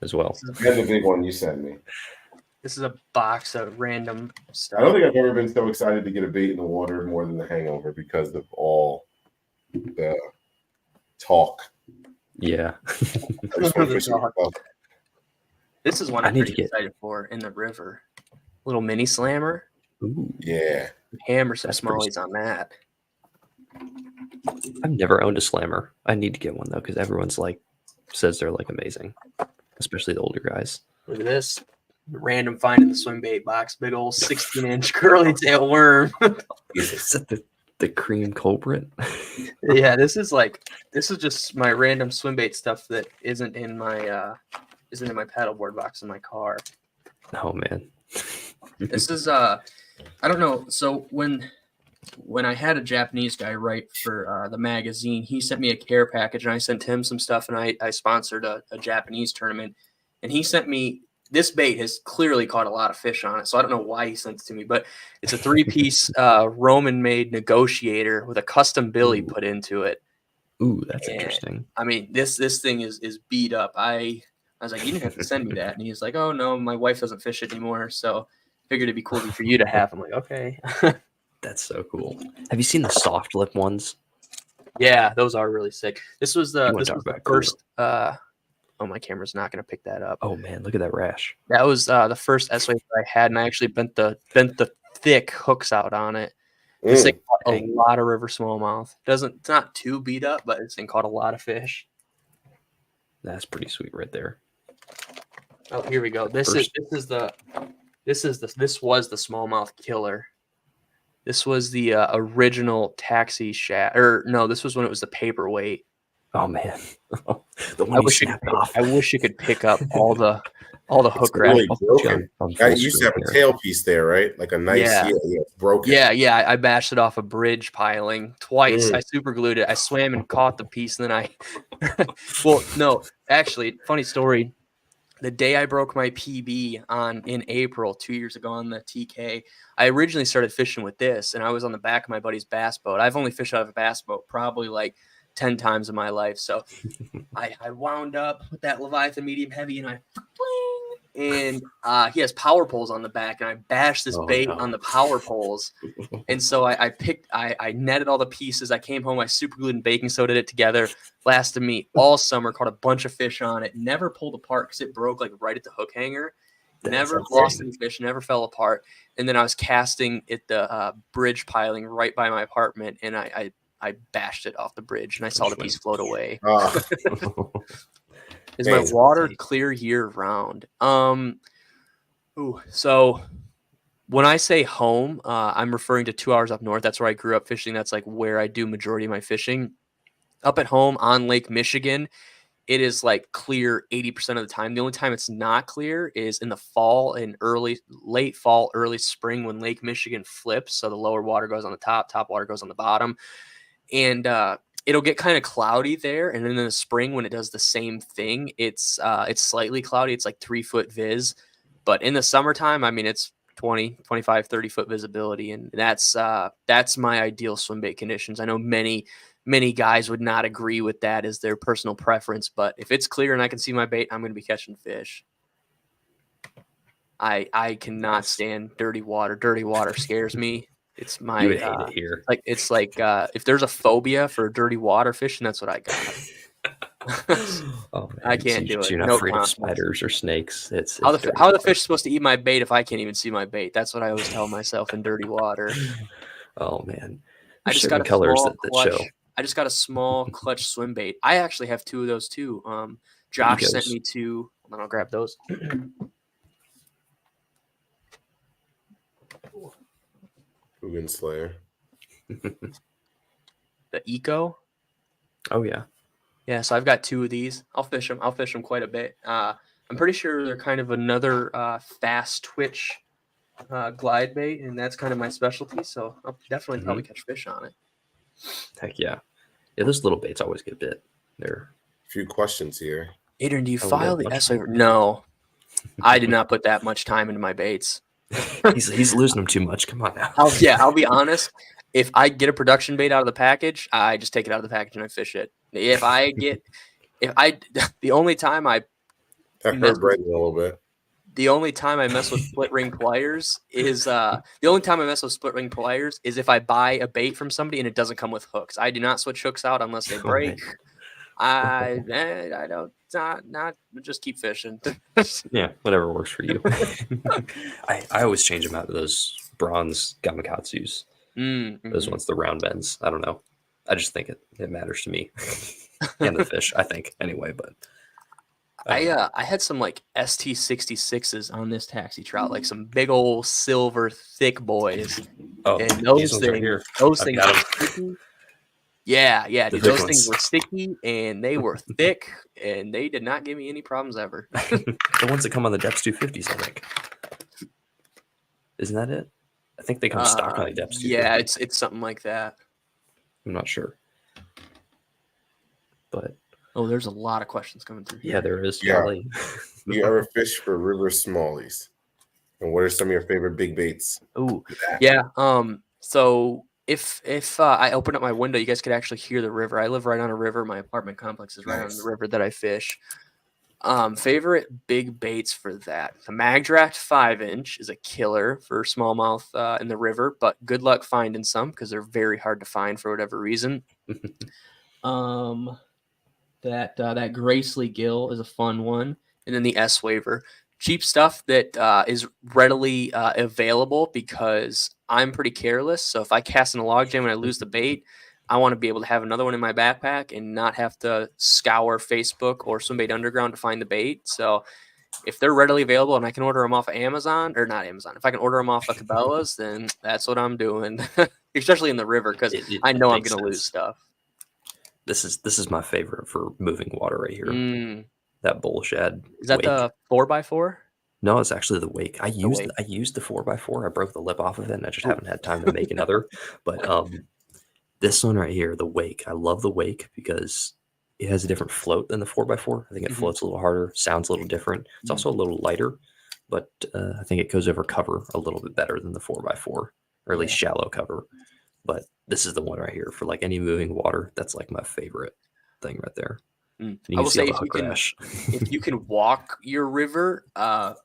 as well. that's the big one you sent me. This is a box of random stuff. I don't think I've ever been so excited to get a bait in the water more than the Hangover because of all the talk. Yeah. This is one I'm pretty excited for in the river. Little mini slammer. Ooh. Yeah. Hammer some smallies on that. I've never owned a slammer. I need to get one though, because everyone's like says they're like amazing, especially the older guys. Look at this. Random find in the swim bait box. Big old 16-inch curly tail worm. Is that the cream culprit? Yeah, this is just my random swim bait stuff that isn't in my paddleboard box in my car. Oh man. This is I don't know. So when I had a Japanese guy write for the magazine, he sent me a care package, and I sent him some stuff, and I sponsored a Japanese tournament, and he sent me. This bait has clearly caught a lot of fish on it, so I don't know why he sent it to me, but it's a 3-piece Roman-made negotiator with a custom billy put into it. Ooh, that's interesting. I mean, this thing is beat up. I was like, you didn't have to send me that, and he's like, oh no, my wife doesn't fish it anymore, so figured it'd be cool for you to have. I'm like, okay. That's so cool. Have you seen the soft lip ones? Yeah, those are really sick. This was the first. Cool. Oh, my camera's not going to pick that up. Oh man, look at that rash. That was the first S wave I had, and I actually bent the thick hooks out on it. This thing caught a lot of river smallmouth. It's not too beat up, but this thing caught a lot of fish. That's pretty sweet right there. Oh, here we go. This was the smallmouth killer. This was the original taxi shad, or no, this was when it was the paperweight. Oh man, the one I wish you could pick up all the hook really broken. You used to have a tail piece there, right? Like a nice broken. Yeah. I bashed it off a bridge piling twice. I super glued it. I swam and caught the piece, and then well, no, actually, funny story. The day I broke my PB in April 2 years ago on the TK, I originally started fishing with this, and I was on the back of my buddy's bass boat. I've only fished out of a bass boat probably like 10 times in my life. So I wound up with that Leviathan medium heavy, and he has power poles on the back, and I bashed this bait on the power poles. And so I netted all the pieces. I came home, I super glued and baking soda it together. Lasted me all summer, caught a bunch of fish on it, never pulled apart because it broke like right at the hook hanger. Never lost any fish, never fell apart. And then I was casting at the bridge piling right by my apartment, and I bashed it off the bridge, and I saw the piece float away. Is my water clear year round? So when I say home, I'm referring to 2 hours up north. That's where I grew up fishing. That's like where I do majority of my fishing. Up at home on Lake Michigan, it is like clear 80% of the time. The only time it's not clear is in the fall and late fall, early spring when Lake Michigan flips. So the lower water goes on the top water goes on the bottom. And it'll get kind of cloudy there. And then in the spring, when it does the same thing, it's slightly cloudy. It's like 3-foot viz. But in the summertime, I mean, it's 20, 25, 30-foot visibility. And that's my ideal swim bait conditions. I know many guys would not agree with that as their personal preference. But if it's clear and I can see my bait, I'm going to be catching fish. I cannot stand dirty water. Dirty water scares me. It's my you would hate it here. It's like if there's a phobia for dirty water fishing, that's what I got. Oh, man. I can't do it. You're not afraid of spiders or snakes. It's how are the fish supposed to eat my bait if I can't even see my bait? That's what I always tell myself in dirty water. Oh man, I just got colors that show. I just got a small clutch swim bait. I actually have 2 of those too. Josh sent me 2. Hold on, I'll grab those. Ugin Slayer. The Eco. Oh yeah. Yeah, so I've got 2 of these. I'll fish them quite a bit. I'm pretty sure they're kind of another fast twitch glide bait, and that's kind of my specialty. So I'll definitely probably catch fish on it. Heck yeah. Yeah, those little baits always get bit. They're A few questions here. Adrian, do you Oh, file yeah, the much S waiver? No, I did not put that much time into my baits. he's losing them too much. Come on now. I'll be honest. If I get a production bait out of the package, I just take it out of the package and I fish it. The only time I That mess hurt Brandon a little bit. the only time I mess with split ring pliers is if I buy a bait from somebody and it doesn't come with hooks. I do not switch hooks out unless they Oh, break. man. I don't not just keep fishing. Yeah, whatever works for you. I always change them out to those bronze gamakatsus. Those ones, the round bends. I don't know. I just think it matters to me and the fish. I think anyway. But I had some like ST66s on this taxi trout, like some big old silver thick boys. oh, And these those ones right things, here. those I've things got were 'em. sticky. Yeah, The dude. thick Those things ones. were sticky and they were thick and they did not give me any problems ever. The ones that come on the Depths 250s, I think. Isn't that it? I think they come stock on the Depths 250s. Yeah, it's something like that. I'm not sure. But Oh, there's a lot of questions coming through here. yeah, there is. Yeah. Golly. You ever fish for river smallies? And what are some of your favorite big baits? Oh, yeah. So if I open up my window, you guys could actually hear the river. I live right on a river. My apartment complex is right on the river that I fish. Favorite big baits for that. The Mag Draft 5-inch is a killer for smallmouth in the river, but good luck finding some because they're very hard to find for whatever reason. That Gracely Gill is a fun one, and then the S waiver, cheap stuff that is readily available because I'm pretty careless. So if I cast in a log jam and I lose the bait, I want to be able to have another one in my backpack and not have to scour Facebook or Swimbait Underground to find the bait. So if they're readily available and I can order them off of Amazon, or not Amazon, if I can order them off of Cabela's, then that's what I'm doing, especially in the river because I know I'm going to lose stuff. This is my favorite for moving water right here. That bull shad. Is that wake. the 4x4? No, it's actually the wake. I used the 4x4. I broke the lip off of it, and I just haven't had time to make another. But this one right here, the wake. I love the wake because it has a different float than the 4x4. I think it floats a little harder, sounds a little different. It's also a little lighter, but I think it goes over cover a little bit better than the 4x4, or at least shallow cover. But this is the one right here for like any moving water. That's like my favorite thing right there. I will say if you can walk your river, the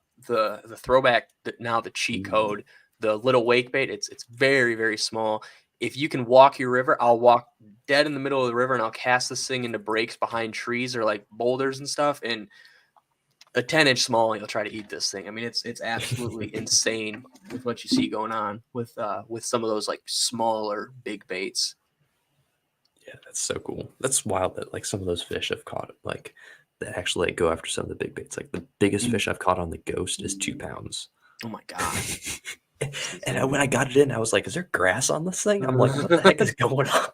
throwback now the cheat code, the little wake bait, it's very, very small. If you can walk your river, I'll walk dead in the middle of the river and I'll cast this thing into breaks behind trees or like boulders and stuff. And a 10-inch smallie will try to eat this thing. I mean, it's absolutely insane with what you see going on with some of those like smaller big baits. Yeah, that's so cool. That's wild that like some of those fish I've caught like that actually like, go after some of the big baits. Like the biggest fish I've caught on the Ghost is 2 pounds. Oh my god! And when I got it in, I was like, "Is there grass on this thing?" I'm like, "What the heck is going on?"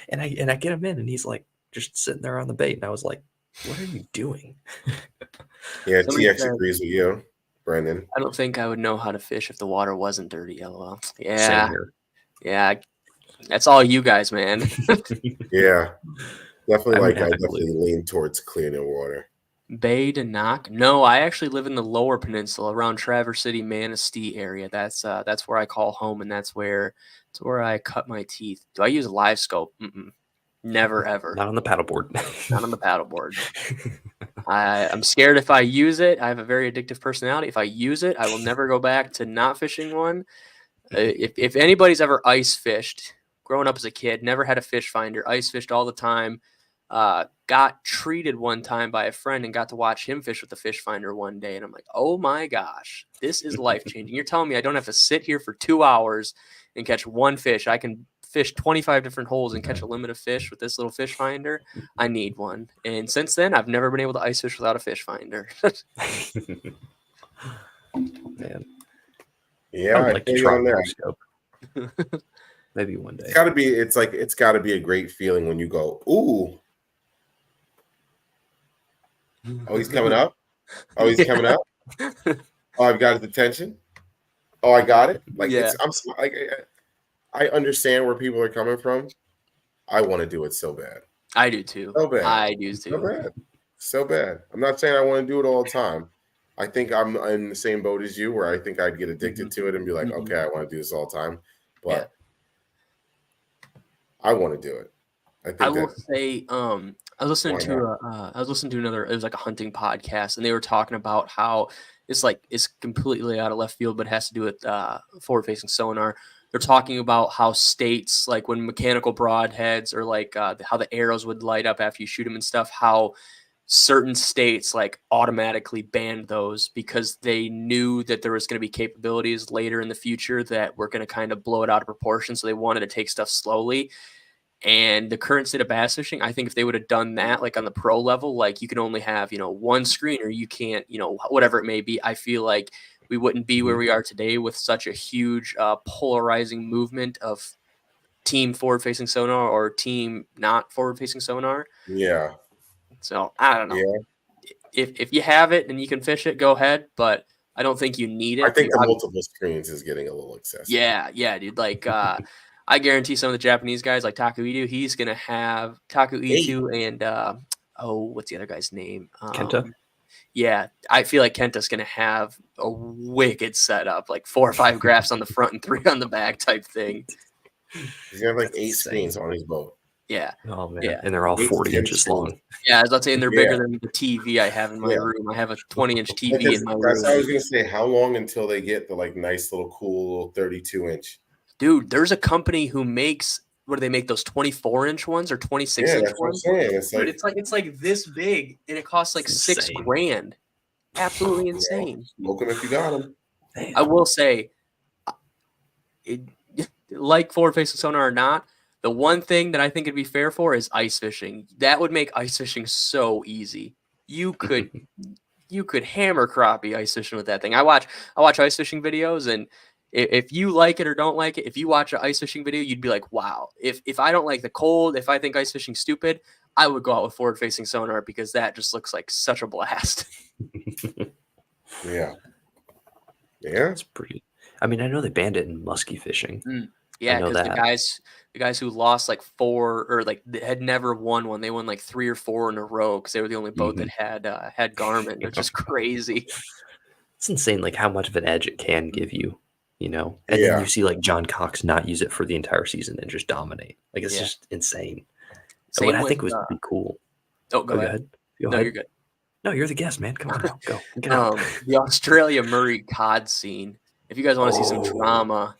And I get him in, and he's like just sitting there on the bait, and I was like, "What are you doing?" Yeah, TX agrees with you, Brandon. I don't think I would know how to fish if the water wasn't dirty. LOL. Same here. Yeah. That's all you guys, man. Yeah, definitely. I I definitely lean towards cleaner water. Bay to Knock? No, I actually live in the Lower Peninsula around Traverse City, Manistee area. That's where I call home, and that's where I cut my teeth. Do I use a live scope? Never ever. Not on the paddleboard. Not on the paddleboard. I'm scared if I use it. I have a very addictive personality. If I use it, I will never go back to not fishing one. If anybody's ever ice fished, growing up as a kid, never had a fish finder, ice fished all the time. Got treated one time by a friend and got to watch him fish with the fish finder one day. And I'm like, oh my gosh, this is life-changing. You're telling me I don't have to sit here for 2 hours and catch one fish. I can fish 25 different holes and catch a limit of fish with this little fish finder. I need one. And since then, I've never been able to ice fish without a fish finder. Man. Yeah, I would like to try a scope. Maybe one day. It's got to be a great feeling when you go, ooh, oh, he's coming up. Oh, he's coming up. Oh, I've got his attention. Oh, I got it. Like I understand where people are coming from. I want to do it so bad. I do too. So bad. I do So too. bad. So bad. I'm not saying I want to do it all the time. I think I'm in the same boat as you, where I think I'd get addicted to it and be like, okay, I want to do this all the time. But I want to do it. I will say, I was listening to another. It was like a hunting podcast, and they were talking about how it's completely out of left field, but it has to do with forward-facing sonar. They're talking about how states, like when mechanical broadheads or like how the arrows would light up after you shoot them and stuff, how certain states like automatically banned those because they knew that there was going to be capabilities later in the future that were going to kind of blow it out of proportion. So they wanted to take stuff slowly. And the current state of bass fishing, I think if they would have done that, like on the pro level, like you can only have, one screen or you can't, whatever it may be. I feel like we wouldn't be where we are today with such a huge polarizing movement of team forward-facing sonar or team not forward-facing sonar. Yeah. So I don't know. Yeah. If you have it and you can fish it, go ahead. But I don't think you need it. I think the multiple screens is getting a little excessive. Yeah, dude. Like I guarantee some of the Japanese guys, like Taku Itu, he's gonna have Taku Itu and what's the other guy's name? Kenta. Yeah, I feel like Kenta's going to have a wicked setup, like 4 or 5 graphs on the front and 3 on the back type thing. He's going to have like 8 screens on his boat. Yeah. Oh, man. Yeah. And they're all 40 inches long. Yeah, as I was saying, they're bigger than the TV I have in my room. I have a 20-inch TV in my room. That's what I was going to say. How long until they get the like nice little cool 32-inch? Dude, there's a company who makes, what do they make, those 24-inch ones or 26-inch ones? It's like this big, and it costs like $6,000. Absolutely insane. Smoke them if you got them. I will say, like forward-facing sonar or not, the one thing that I think it'd be fair for is ice fishing. That would make ice fishing so easy. You could hammer crappie ice fishing with that thing. I watch ice fishing videos, and if you like it or don't like it, if you watch an ice fishing video, you'd be like, wow. If I don't like the cold, if I think ice fishing's stupid, I would go out with forward-facing sonar because that just looks like such a blast. Yeah. It's pretty. I mean, I know they banned it in musky fishing. Yeah, because the guys who lost like 4 or like had never won one, they won like 3 or 4 in a row because they were the only boat that had Garmin. It's just crazy. It's insane, like how much of an edge it can give you. And then you see like John Cox not use it for the entire season and just dominate. Like it's just insane. So what I think was pretty cool. Oh, go ahead. Go ahead. You're good. No, you're the guest, man. Come on now. Go. The Australia Murray cod scene. If you guys want to see some drama,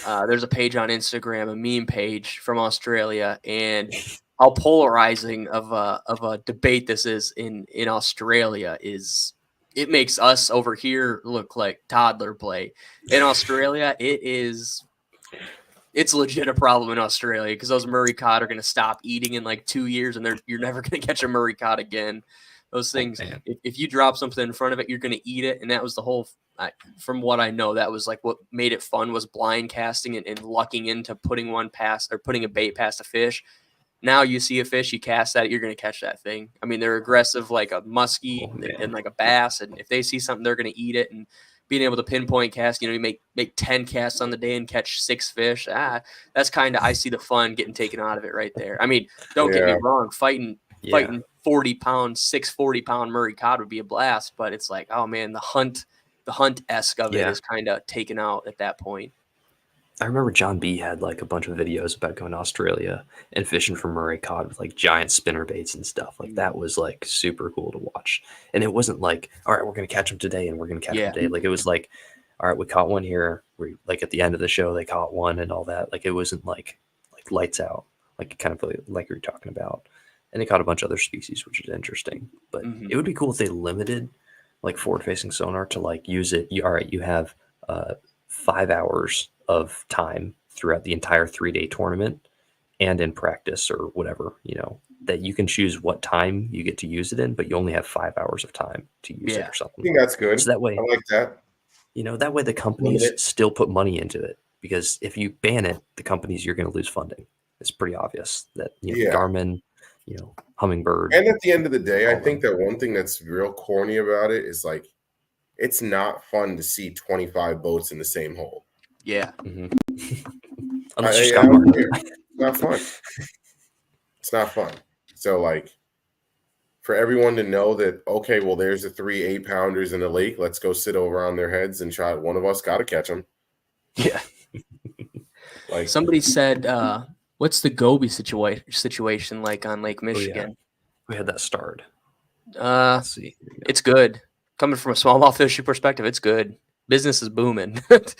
there's a page on Instagram, a meme page from Australia, and how polarizing of a debate this is in Australia is. It makes us over here look like toddler play. In Australia, it's legit a problem in Australia because those Murray cod are going to stop eating in like 2 years, and you're never going to catch a Murray cod again. Those things, if you drop something in front of it, you're going to eat it. And that was the whole, from what I know, that was like what made it fun was blind casting and lucking into putting one past or putting a bait past a fish. Now you see a fish, you cast that, you're going to catch that thing. I mean, they're aggressive like a muskie and like a bass. And if they see something, they're going to eat it. And being able to pinpoint cast, you make 10 casts on the day and catch 6 fish. That's kind of, I see the fun getting taken out of it right there. I mean, don't get me wrong, fighting 40-pound, 40-pound Murray cod would be a blast, but it's like, oh man, the hunt-esque of it is kind of taken out at that point. I remember John B had like a bunch of videos about going to Australia and fishing for Murray cod with like giant spinner baits and stuff. Like that was like super cool to watch. And it wasn't like, all right, we're going to catch them today and we're going to catch them today. Like it was like, all right, we caught one here. We like at the end of the show, they caught one and all that. Like it wasn't like lights out, like kind of like you're talking about. And they caught a bunch of other species, which is interesting. But it would be cool if they limited like forward-facing sonar to like use it. You have 5 hours of time throughout the entire 3-day tournament and in practice or whatever, that you can choose what time you get to use it in, but you only have 5 hours of time to use it or something. I think that's good. So that way, I like that. That way the companies still put money into it because if you ban it, the companies you're going to lose funding. It's pretty obvious that Yeah. Garmin, Hummingbird. And at the end of the day, I all think them. that one thing that's real corny about it is like, it's not fun to see 25 boats in the same hole. Yeah. Mhm. Unless you're Scott I don't Martin. care. It's not fun. It's not fun. So like, for everyone to know that, okay, well, there's the 3 8-pounders in the lake. Let's go sit over on their heads and try. One of us got to catch them. Yeah. Like Somebody said, what's the goby situation like on Lake Michigan? We had that starred. Uh, Let's see. Here we go. It's good. Coming from a smallmouth fishing perspective, it's good. Business is booming. The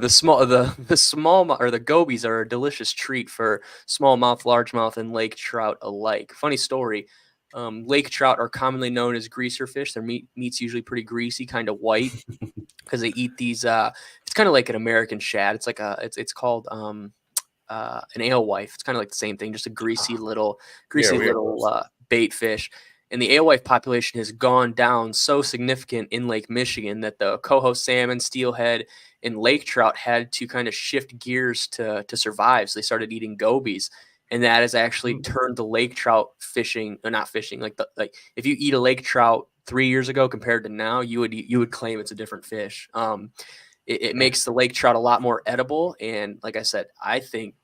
smallmouth or the gobies are a delicious treat for smallmouth, largemouth, and lake trout alike. Funny story. Lake trout are commonly known as greaser fish. Their meat's usually pretty greasy, kind of white, because they eat these. It's kind of like an American shad. It's like it's called an alewife. It's kind of like the same thing, just a greasy little bait fish. And the alewife population has gone down so significant in Lake Michigan that the coho salmon, steelhead, and lake trout had to kind of shift gears to survive. So they started eating gobies, and that has actually turned the lake trout fishing, or not fishing, like if you eat a lake trout 3 years ago compared to now, you would claim it's a different fish. It makes the lake trout a lot more edible, and like I said, I think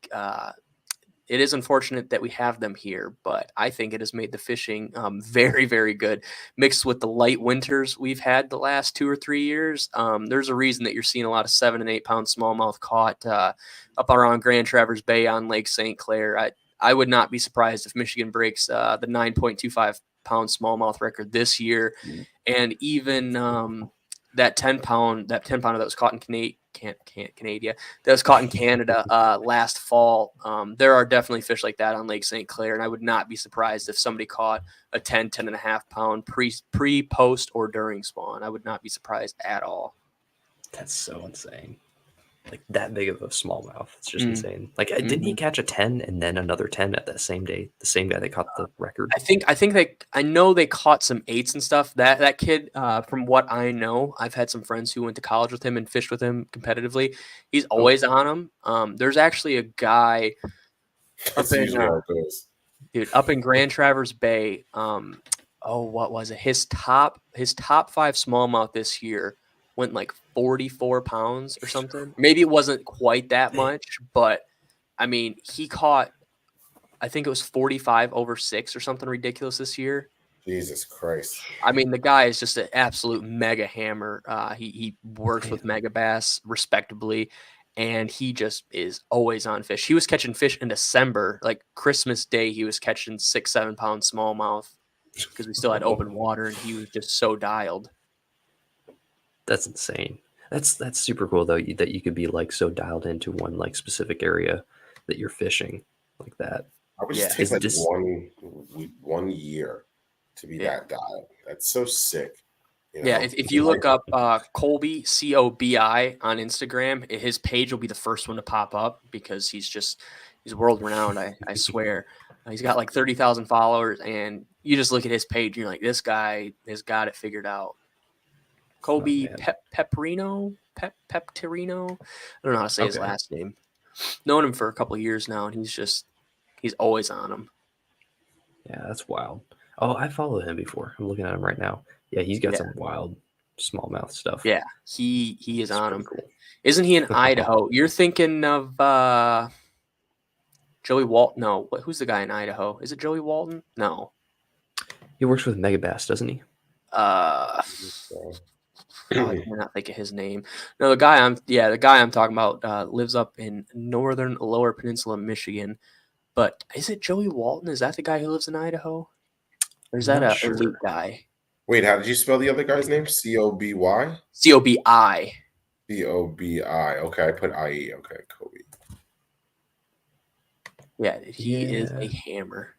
it is unfortunate that we have them here, but I think it has made the fishing very, very good. Mixed with the light winters we've had the last 2 or 3 years, there's a reason that you're seeing a lot of 7 and 8 pound smallmouth caught up around Grand Traverse Bay on Lake St. Clair. I would not be surprised if Michigan breaks the 9.25 pound smallmouth record this year, and even that 10 pounder that was caught in Canada that was caught in Canada last fall. There are definitely fish like that on Lake St. Clair, and I would not be surprised if somebody caught a 10 and a half pound pre, post, or during spawn. I would not be surprised at all. That's so insane. Like that big of a smallmouth. It's just insane. Like didn't he catch a 10 and then another 10 at that same day? The same guy that caught the record. I know they caught some 8s and stuff. That kid, from what I know, I've had some friends who went to college with him and fished with him competitively. He's always on them. There's actually a guy up in Grand Traverse Bay. What was it? His top 5 smallmouth this year went like 44 pounds or something. Maybe it wasn't quite that much, but I mean, he caught, I think it was 45 over 6 or something ridiculous this year. Jesus Christ. I mean, the guy is just an absolute mega hammer. He works with mega bass respectably, and he just is always on fish. He was catching fish in December, like Christmas Day. He was catching 6-7 pound smallmouth because we still had open water, and he was just so dialed. That's insane. That's super cool though, that you could be like so dialed into one like specific area that you're fishing like that. I would just take like one year to be that dialed. That's so sick. Yeah, if you look up Colby, Cobi on Instagram, his page will be the first one to pop up because he's world renowned. I swear. He's got like 30,000 followers, and you just look at his page, and you're like, this guy has got it figured out. Colby Pepterino. I don't know how to say his last name. Known him for a couple of years now, and he's always on him. Yeah, that's wild. Oh, I followed him before. I'm looking at him right now. Yeah, he's got some wild smallmouth stuff. Yeah, he is on him. Cool. Isn't he in Idaho? You're thinking of Joey Walton? No, who's the guy in Idaho? Is it Joey Walton? No. He works with Megabass, doesn't he? I cannot think of his name. No, the guy I'm talking about lives up in northern Lower Peninsula, Michigan. But is it Joey Walton? Is that the guy who lives in Idaho? Or is that a elite guy? Wait, how did you spell the other guy's name? Coby? Cobi. Cobi. Okay, I put IE. Okay, Kobe. Yeah, he is a hammer.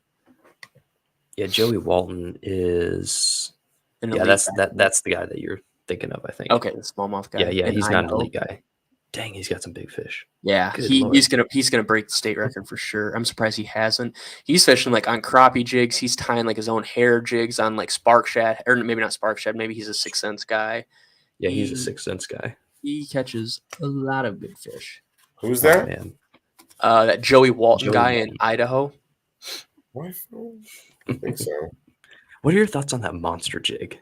Yeah, Joey Walton is. That's the guy that you're thinking of, I think. Okay, the smallmouth guy. Yeah, he's not an elite guy. Dang, he's got some big fish. Yeah, he's gonna break the state record for sure. I'm surprised he hasn't. He's fishing like on crappie jigs. He's tying like his own hair jigs on like spark shad, or maybe not spark shad. Maybe he's a 6 cents guy. Yeah, he's a 6 cents guy. He catches a lot of good fish. Who's Oh, that? man. That Joey Walton Joey guy in Walton. Idaho. I think so. What are your thoughts on that monster jig?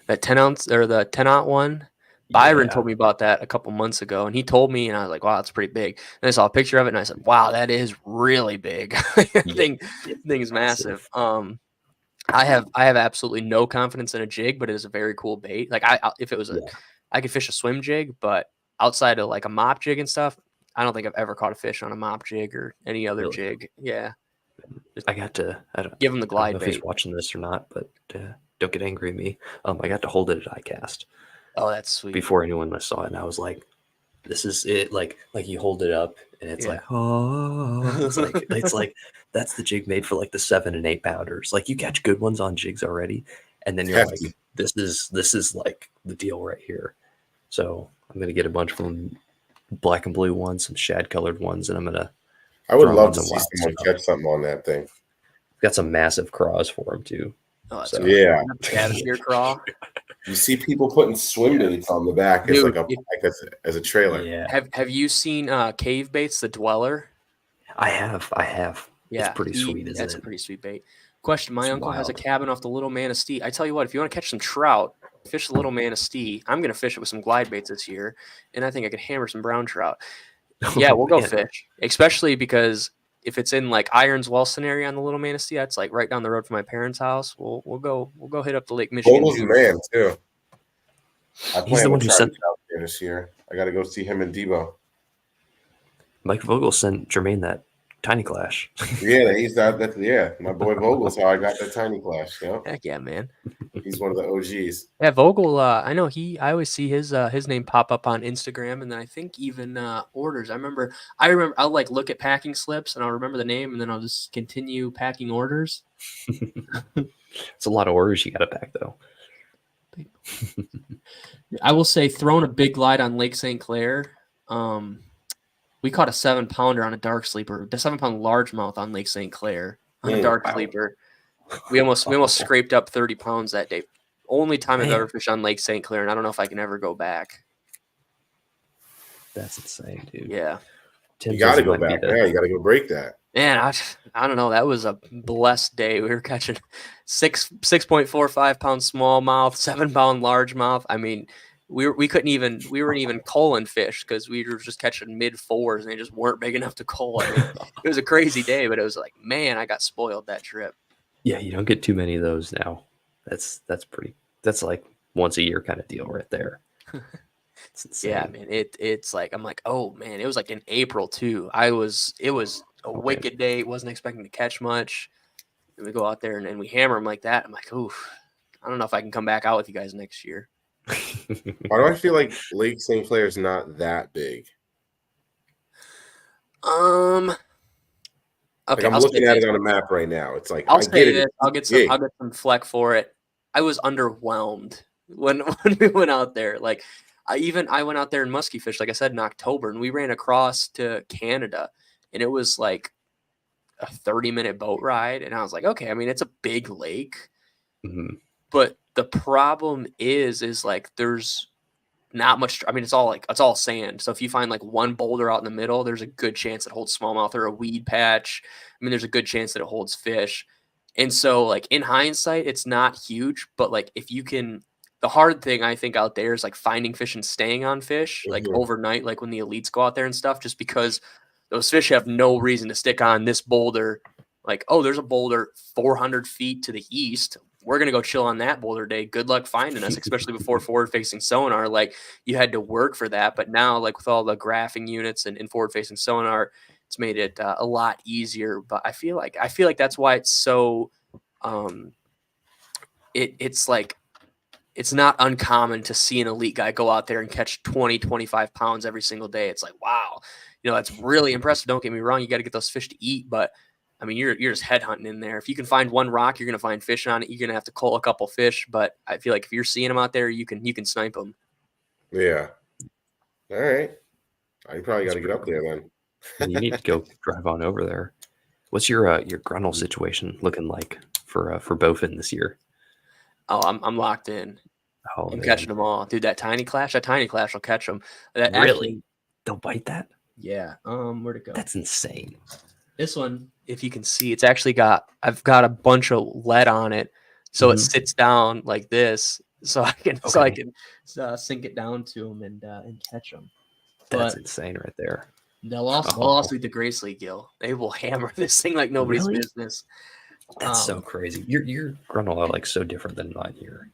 That 10-ounce or the 10-aught one. Byron Yeah. told me about that a couple months ago, and he told me, and I was like, "Wow, that's pretty big." And I saw a picture of it, and I said, "Wow, that is really big." thing is massive. I have absolutely no confidence in a jig, but it is a very cool bait. Like if it was I could fish a swim jig, but outside of like a mop jig and stuff, I don't think I've ever caught a fish on a mop jig or any other Really? jig. Yeah, I got to. give him the I don't glide know if he's bait. watching this or not, but don't get angry at me. I got to hold it at iCast Oh, that's sweet. before anyone else saw it, and I was like, "This is it." Like you hold it up, and it's like, oh, it's like that's the jig made for like the 7 and 8 pounders. Like you catch good ones on jigs already, and then you're Hefty. like, this is like the deal right here. So I'm gonna get a bunch from black and blue ones, some shad colored ones, and I'm gonna. I would throw love on to some see wild someone stuff. catch something on that thing. Got some massive craws for him too. Oh, that's So, cool. Yeah. Cavalier craw. You see people putting swim baits on the back as Dude, like as a trailer. Yeah, Have you seen Cave Baits, the Dweller? I have. Yeah, It's pretty sweet, isn't that's it? a pretty sweet bait. Question: my It's uncle has a wild. cabin off the Little Manistee. I tell you what, if you want to catch some trout, fish the Little Manistee. I'm gonna fish it with some glide baits this year, and I think I could hammer some brown trout. Yeah, we'll go Man. fish, especially because if it's in like Irons Wellston area on the Little Manistee, that's like right down the road from my parents' house. We'll go hit up the Lake Michigan. Vogel's the man too. I He's the plan one to who try sent. to out there this year. I got to go see him and Debo. Mike Vogel sent Jermaine that Tiny Clash. Yeah, he's that. Yeah, my boy Vogel's how I got that Tiny Clash. You know, Heck yeah, man. he's one of the OGs. Yeah, Vogel. I know I always see his name pop up on Instagram, and then I think even orders. I remember. I'll like look at packing slips, and I'll remember the name, and then I'll just continue packing orders. It's a lot of orders you got to pack, though. I will say, throwing a big glide on Lake St. Clair. We caught a 7-pounder on a dark sleeper, the 7-pound largemouth on Lake St. Clair on a dark sleeper. We almost scraped up 30 pounds that day. Only time I've ever fished on Lake St. Clair, and I don't know if I can ever go back. That's insane, dude. Yeah. You got to go back. Yeah, you got to go break that. Man, I don't know. That was a blessed day. We were catching 6.45 pound smallmouth, 7-pound largemouth. I mean, we weren't even culling fish because we were just catching mid-4s and they just weren't big enough to cull. I mean, it was a crazy day, but it was like, man, I got spoiled that trip. Yeah, you don't get too many of those now. That's like once a year kind of deal right there. It's insane. Yeah, man. It's like I'm like, oh man, it was like in April too. It was a wicked day. Wasn't expecting to catch much. And we go out there and we hammer them like that. I'm like, oof, I don't know if I can come back out with you guys next year. Why do I feel like Lake St. Clair is not that big? Okay, like I'm looking at it on a map right now. It's like I'll get some fleck for it. I was underwhelmed when we went out there. Like I went out there in musky fish, like I said, in October, and we ran across to Canada, and it was like a 30-minute boat ride, and I was like, okay, I mean, it's a big lake, but the problem is like there's not much. I mean, it's all sand. So if you find like one boulder out in the middle, there's a good chance it holds smallmouth, or a weed patch. I mean, there's a good chance that it holds fish. And so like in hindsight, it's not huge, but like if you can, the hard thing I think out there is like finding fish and staying on fish like overnight, like when the elites go out there and stuff, just because those fish have no reason to stick on this boulder. Like, oh, there's a boulder 400 feet to the east. We're going to go chill on that boulder day. Good luck finding us, especially before forward-facing sonar. Like, you had to work for that. But now, like, with all the graphing units and forward-facing sonar, it's made it a lot easier. But I feel like that's why it's so it's like it's not uncommon to see an elite guy go out there and catch 20, 25 pounds every single day. It's like, wow, that's really impressive. Don't get me wrong. You got to get those fish to eat, but I mean, you're just headhunting in there. If you can find one rock, you're going to find fish on it. You're going to have to cull a couple fish, but I feel like if you're seeing them out there, you can snipe them. Yeah. All right. I probably got to get up there then. You need to go drive on over there. What's your grundle situation looking like for bowfin this year? Oh, I'm locked in. Oh, I'm man. catching them all, dude. That tiny clash will catch them. That Really? actually, They'll bite that? yeah. Where'd it go? That's insane. This one, if you can see, I've got a bunch of lead on it, so it Mhm. sits down like this, so I can Okay. sink it down to them and catch them. That's But insane right there. they'll also eat the Grace League gill. They will hammer this thing like nobody's Really? business. That's so crazy. Your granola are like so different than mine here.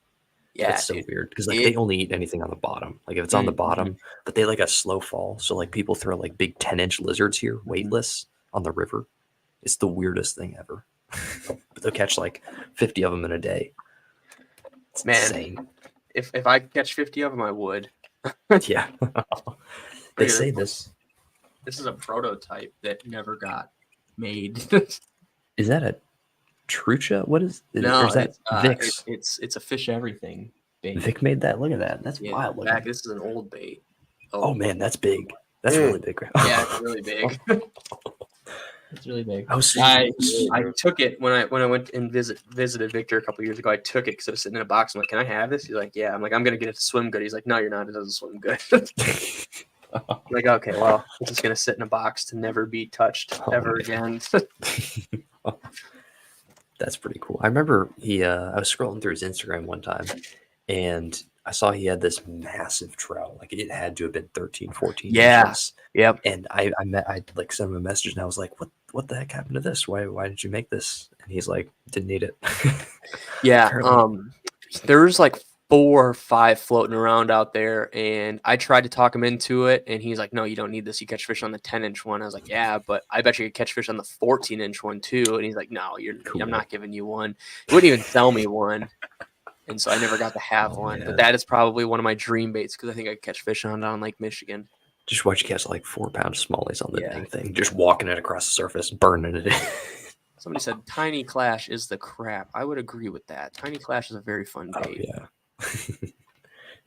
Yeah, That's so dude. weird because like they only eat anything on the bottom. Like if it's on the bottom, but they like a slow fall. So like people throw like big 10-inch lizards here, weightless on the river. It's the weirdest thing ever. But they'll catch like 50 of them in a day. It's insane. If I catch 50 of them, I would. Yeah. They say this. This is a prototype that never got made. Is that a Trucha? What is it? No, Or is that Vicks? it's a fish everything bait. Vic made that. Look at that. That's wild. Back, this is an old bait. Oh man, that's big. That's really big. Yeah, it's really big. It's really big. I took it when I went and visited Victor a couple years ago. I took it because it was sitting in a box. I'm like, "Can I have this?" He's like, "Yeah." I'm like, "I'm gonna get it to swim good." He's like, "No, you're not. It doesn't swim good." I'm like, okay, well, it's just gonna sit in a box to never be touched ever again. That's pretty cool. I remember I was scrolling through his Instagram one time, and I saw he had this massive trout. Like it had to have been 13, 14 inches. Yep. And I like sent him a message, and I was like, "What the heck happened to this? Why did you make this?" And he's like, "Didn't need it." Yeah. There's like 4 or 5 floating around out there, and I tried to talk him into it, and he's like, "No, you don't need this. You catch fish on the 10-inch one." I was like, "Yeah, but I bet you could catch fish on the 14-inch one too." And he's like, "No, I'm not giving you one." He wouldn't even sell me one. And so I never got to have one. Man. But that is probably one of my dream baits because I think I could catch fish on Lake Michigan. Just watch you catch like 4-pound smallies on the dang thing, just walking it across the surface, burning it. Somebody said Tiny Clash is the crap. I would agree with that. Tiny Clash is a very fun bait. Oh, yeah.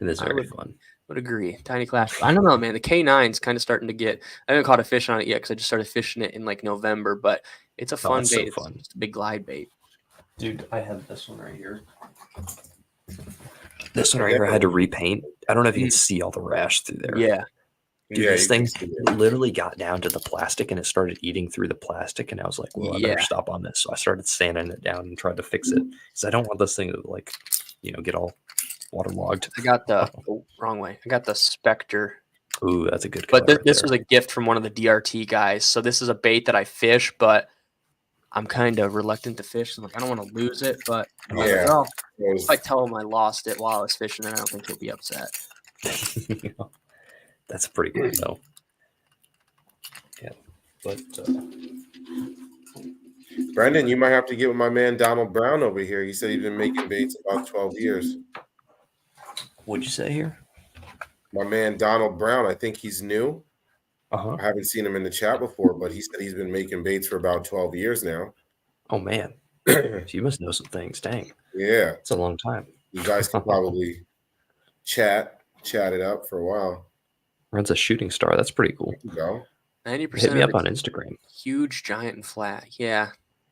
It is very fun. Would agree. Tiny Clash. I don't know, man. The K9's kind of starting to get. I haven't caught a fish on it yet because I just started fishing it in like November. But it's a fun bait. So fun. It's a big glide bait. Dude, I have this one right here. This one right here I had to repaint. I don't know if you can see all the rash through there. Yeah. Dude, this thing literally got down to the plastic and it started eating through the plastic. And I was like, well, I better stop on this. So I started sanding it down and tried to fix it because I don't want this thing to like, get all waterlogged. I got the wrong way. I got the Spectre. Ooh, that's a good color. But this was a gift from one of the DRT guys. So this is a bait that I fish, but I'm kind of reluctant to fish. I'm like, I don't want to lose it, but if I tell him I lost it while I was fishing, then I don't think he'll be upset. That's pretty good, though. Yeah, but Brendan, you might have to get with my man Donald Brown over here. He said he's been making baits about 12 years. What'd you say here? My man Donald Brown, I think he's new. I haven't seen him in the chat before, but he said he's been making baits for about 12 years now. Oh, man. So you must know some things. Dang. Yeah. It's a long time. You guys can probably chat it up for a while. Runs a shooting star. That's pretty cool. 90%. Hit me up on Instagram. Huge, giant, and flat. Yeah.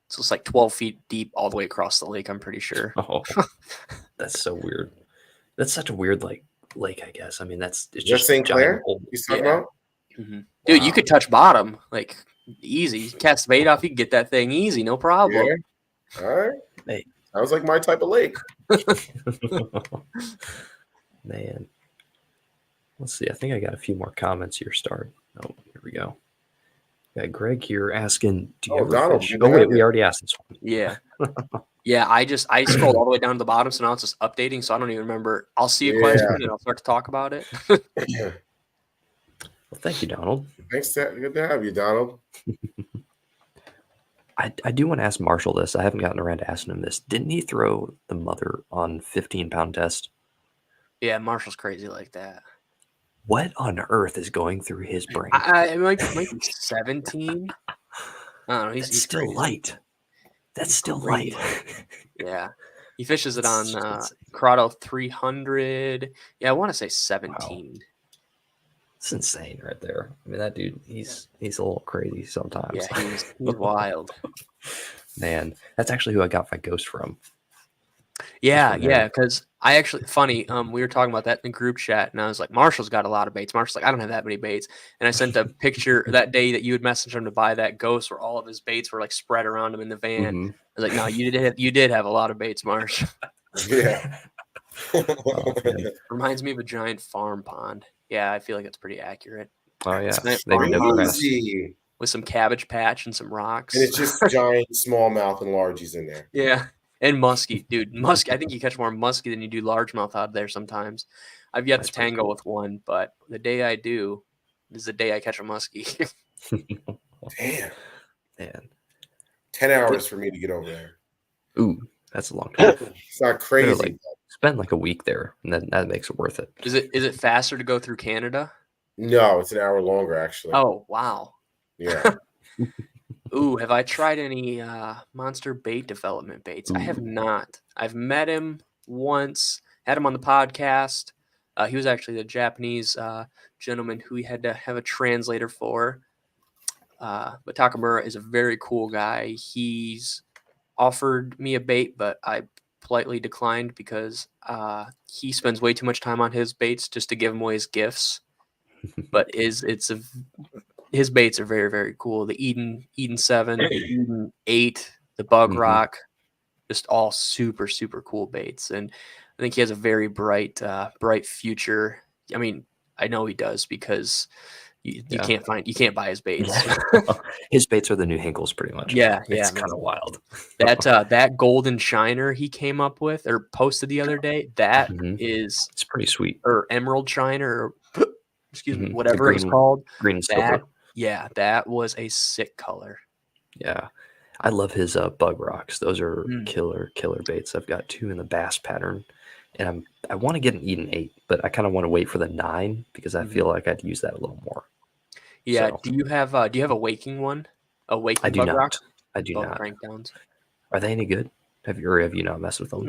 So it's like 12 feet deep all the way across the lake, I'm pretty sure. Oh, that's so weird. That's such a weird lake, I guess. I mean, it's just St. Clair you talking about? Mm-hmm. Dude, you could touch bottom like easy. You cast the bait off, you can get that thing easy, no problem. Yeah. All right. Hey. Sounds like my type of lake. Man. Let's see. I think I got a few more comments here. Oh, here we go. Yeah, Greg here asking, do you ever Donald, fish? Oh, wait, we already asked this one. Yeah. Yeah, I scrolled all the way down to the bottom, so now it's just updating, so I don't even remember. I'll see a question and I'll start to talk about it. Well, thank you, Donald. Thanks. Good to have you, Donald. I do want to ask Marshall this. I haven't gotten around to asking him this. Didn't he throw the mother on 15-pound test? Yeah, Marshall's crazy like that. What on earth is going through his brain? It might be 17. I don't know. He's still crazy. Light. That's still light. Yeah. He fishes it on Corrado 300. Yeah, I want to say 17. Wow. It's insane right there. I mean, that dude, he's a little crazy sometimes. Yeah, he's wild. Man, that's actually who I got my ghost from. Yeah, because I actually funny. We were talking about that in the group chat, and I was like, "Marshall's got a lot of baits." Marshall's like, "I don't have that many baits." And I sent a picture that day that you had messaged him to buy that ghost, where all of his baits were like spread around him in the van. Mhm. I was like, "No, you did have a lot of baits, Marsh." Yeah. Oh, man. Reminds me of a giant farm pond. Yeah, I feel like it's pretty accurate. Oh, yeah. Giant Maybe farm no pond grass. Crazy. with some cabbage patch and some rocks. And it's just giant smallmouth and largies in there. Yeah. And muskie, dude. Muskie. I think you catch more muskie than you do largemouth out there sometimes. I've yet That's to pretty tango cool. with one, but the day I do is the day I catch a muskie. Damn. Man. 10 hours for me to get over there. Ooh, that's a long time. It's not crazy. Like, spend like a week there, and then that makes it worth it. Is it faster to go through Canada? No, it's an hour longer, actually. Oh, wow. Yeah. Ooh, have I tried any monster bait development baits? I have Ooh. not. I've met him once, had him on the podcast. He was actually the Japanese gentleman who we had to have a translator for. But Takamura is a very cool guy. He's offered me a bait, but I politely declined because he spends way too much time on his baits just to give him away as gifts. But his baits are very, very cool. The Eden 7, the Eden 8, the Bug Mhm. Rock, just all super, super cool baits. And I think he has a very bright future. I mean, I know he does because you Yeah. you can't buy his baits. His baits are the new Hinkles, pretty much. Yeah, It's man. kind of wild. That golden shiner he came up with or posted the other day, that Mhm. is, It's pretty sweet. or emerald shiner, or excuse me, Mhm. whatever The it was called. green and That, silver. yeah, that was a sick color. Yeah. I love his bug rocks. Those are Mm. killer baits. I've got 2 in the bass pattern, and I want to get an Eden 8, but I kind of want to wait for the 9 because I feel like I'd use that a little more. Yeah. So, Do you have a waking one? A waking I do bug rock? not. I do Both not. crank downs. Are they any good? Have you not messed with them?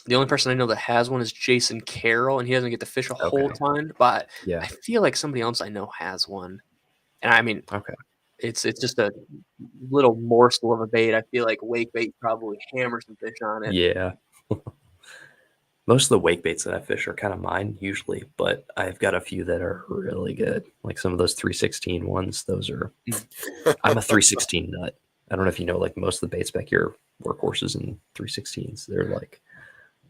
The only person I know that has one is Jason Carroll, and he doesn't get to fish a whole Okay. ton, but Yeah. I feel like somebody else I know has one. And I mean, Okay. it's just a little morsel of a bait. I feel like wake bait probably hammer some fish on it. Yeah. Most of the wake baits that I fish are kind of mine usually, but I've got a few that are really good. Like some of those 316 ones. Those are. I'm a 316 nut. I don't know if you know, like most of the baits back here, workhorses and 316s. They're like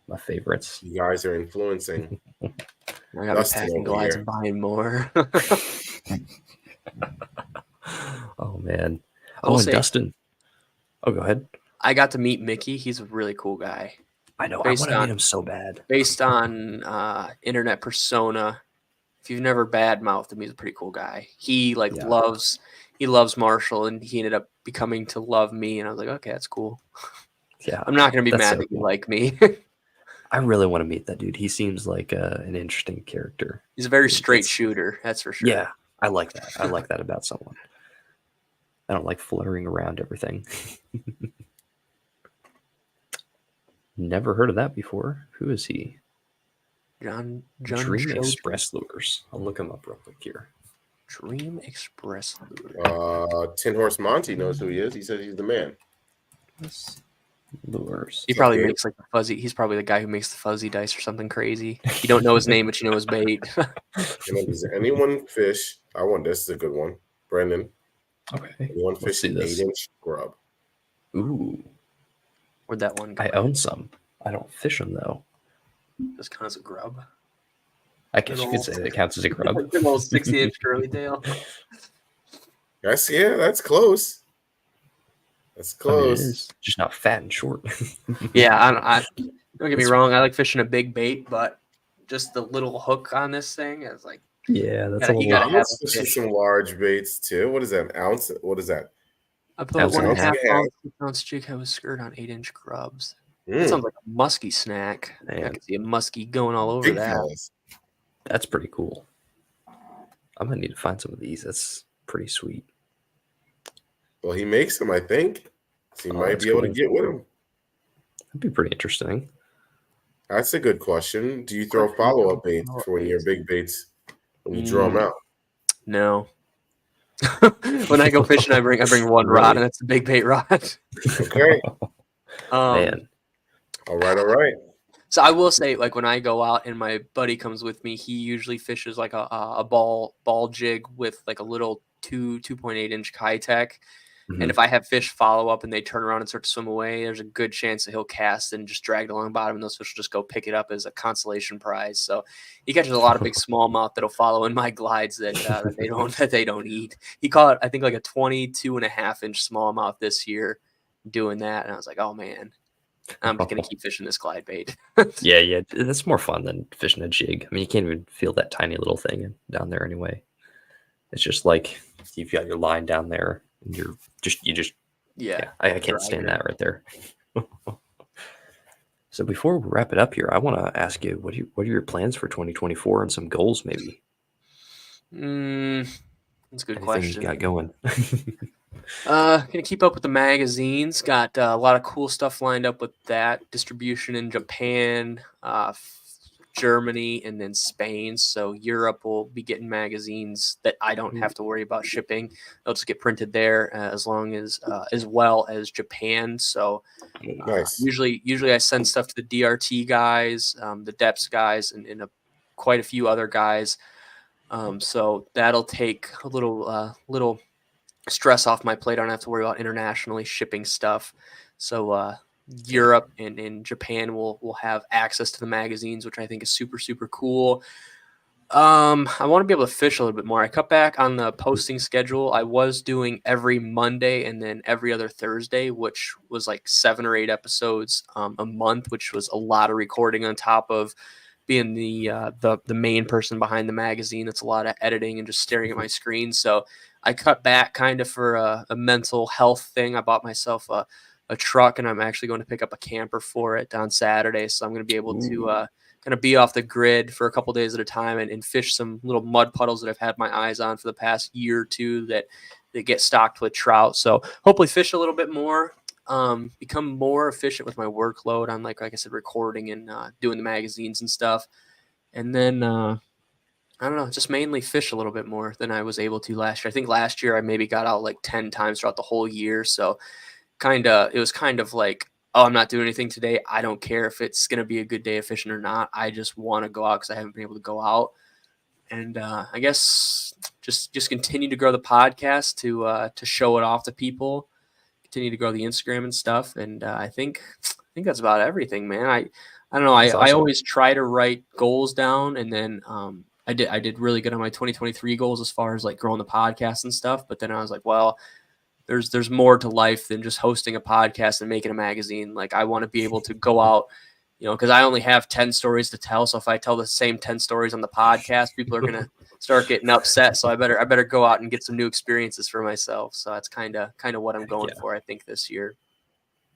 my favorites. You guys are influencing. I gotta be Dustin packing over glides here. and buying more. Oh man. I will Oh, and say- Dustin. Oh, go ahead. I got to meet Mickey. He's a really cool guy. I know. I Based want to on- meet him so bad. Based on internet persona, if you've never badmouthed him, he's a pretty cool guy. He Yeah. loves Marshall, and he ended up becoming to love me. And I was like, okay, that's cool. Yeah. I'm not gonna be That's mad so that you cool. like me. I really want to meet that dude. He seems like an interesting character. He's a very straight It's- shooter, that's for sure. Yeah, I like that. I like that about someone. I don't like fluttering around everything. Never heard of that before. Who is he? John Dream Cho- Express Lures. I'll look him up real quick here. Dream Express Lure. 10 Horse Monty knows who he is. He says he's the man. Lures. He probably Okay. makes like the fuzzy. He's probably the guy who makes the fuzzy dice or something crazy. You don't know his name, but you know his bait. Does anyone fish? This is a good one. Brendan. Okay. Anyone Let's fish see an this. 8-inch grub? Ooh, Where'd that one go? I own some. I don't fish them though. This counts as a grub. I guess you could say that counts as a grub. Like the little 60-inch curly tail. That's close. That's I mean, it close. is just not fat and short. Yeah, I don't get me wrong. I like fishing a big bait, but just the little hook on this thing is like, Yeah, that's You a gotta little. I'm have a fishing fish. some large baits too. What is that? An ounce? What is that? I put Ounce 1.5 and a half. ounce, 6-ounce jig head with skirt on 8-inch grubs. That Mm, sounds like a musky snack. I Man. can see a muskie going all over big that. fellas. That's pretty cool. I'm gonna need to find some of these. That's pretty sweet. Well, he makes them, I think. So you Oh, might that's be able cool. to get with him. That'd be pretty interesting. That's a good question. Do you throw follow-up baits for when your big baits when you draw them out? No. When I go fishing, I bring one Really? rod, and that's the big bait rod. Okay. Um, Man, All right. So I will say, like when I go out and my buddy comes with me, he usually fishes like a ball jig with like a little 2.8 inch Kitech. And if I have fish follow up and they turn around and start to swim away, there's a good chance that he'll cast and just drag it along the bottom, and those fish will just go pick it up as a consolation prize. So he catches a lot of big smallmouth that'll follow in my glides that they don't eat. He caught, I think, like a 22.5 inch smallmouth this year doing that, and I was like, oh man, I'm just gonna keep fishing this glide bait. Yeah, that's more fun than fishing a jig. I mean, you can't even feel that tiny little thing down there anyway. It's just like you've got your line down there, and you just I can't stand that right there. So before we wrap it up here, I want to ask you, what are your plans for 2024 and some goals maybe? That's a good Anything question. you got going? Gonna keep up with the magazines. Got a lot of cool stuff lined up with that. Distribution in Japan, Germany, and then Spain. So Europe will be getting magazines that I don't have to worry about shipping. They'll just get printed there as well as Japan. So Nice. usually I send stuff to the DRT guys, the Depths guys, and quite a few other guys. So that'll take a little stress off my plate. I don't have to worry about internationally shipping stuff. So Europe and Japan will have access to the magazines, which I think is super, super cool. I want to be able to fish a little bit more. I cut back on the posting schedule. I was doing every Monday and then every other Thursday, which was like 7 or 8 episodes a month, which was a lot of recording on top of being the main person behind the magazine. It's a lot of editing and just staring at my screen. So I cut back kind of for a mental health thing. I bought myself a truck, and I'm actually going to pick up a camper for it on Saturday. So I'm going to be able to kind of be off the grid for a couple days at a time and fish some little mud puddles that I've had my eyes on for the past year or two that get stocked with trout. So hopefully fish a little bit more, become more efficient with my workload on like I said, recording and doing the magazines and stuff. And then I don't know, just mainly fish a little bit more than I was able to last year. I think last year I maybe got out like 10 times throughout the whole year. So it was kind of like, oh, I'm not doing anything today. I don't care if it's going to be a good day of fishing or not. I just want to go out because I haven't been able to go out. And I guess just continue to grow the podcast to show it off to people, continue to grow the Instagram and stuff. And I think that's about everything, man. I don't know. That's I awesome. always try to write goals down, and then I did really good on my 2023 goals as far as like growing the podcast and stuff. But then I was like, well, there's more to life than just hosting a podcast and making a magazine. Like I want to be able to go out, because I only have 10 stories to tell. So if I tell the same 10 stories on the podcast, people are going to start getting upset. So I better go out and get some new experiences for myself. So that's kind of what I'm going for, I think, this year.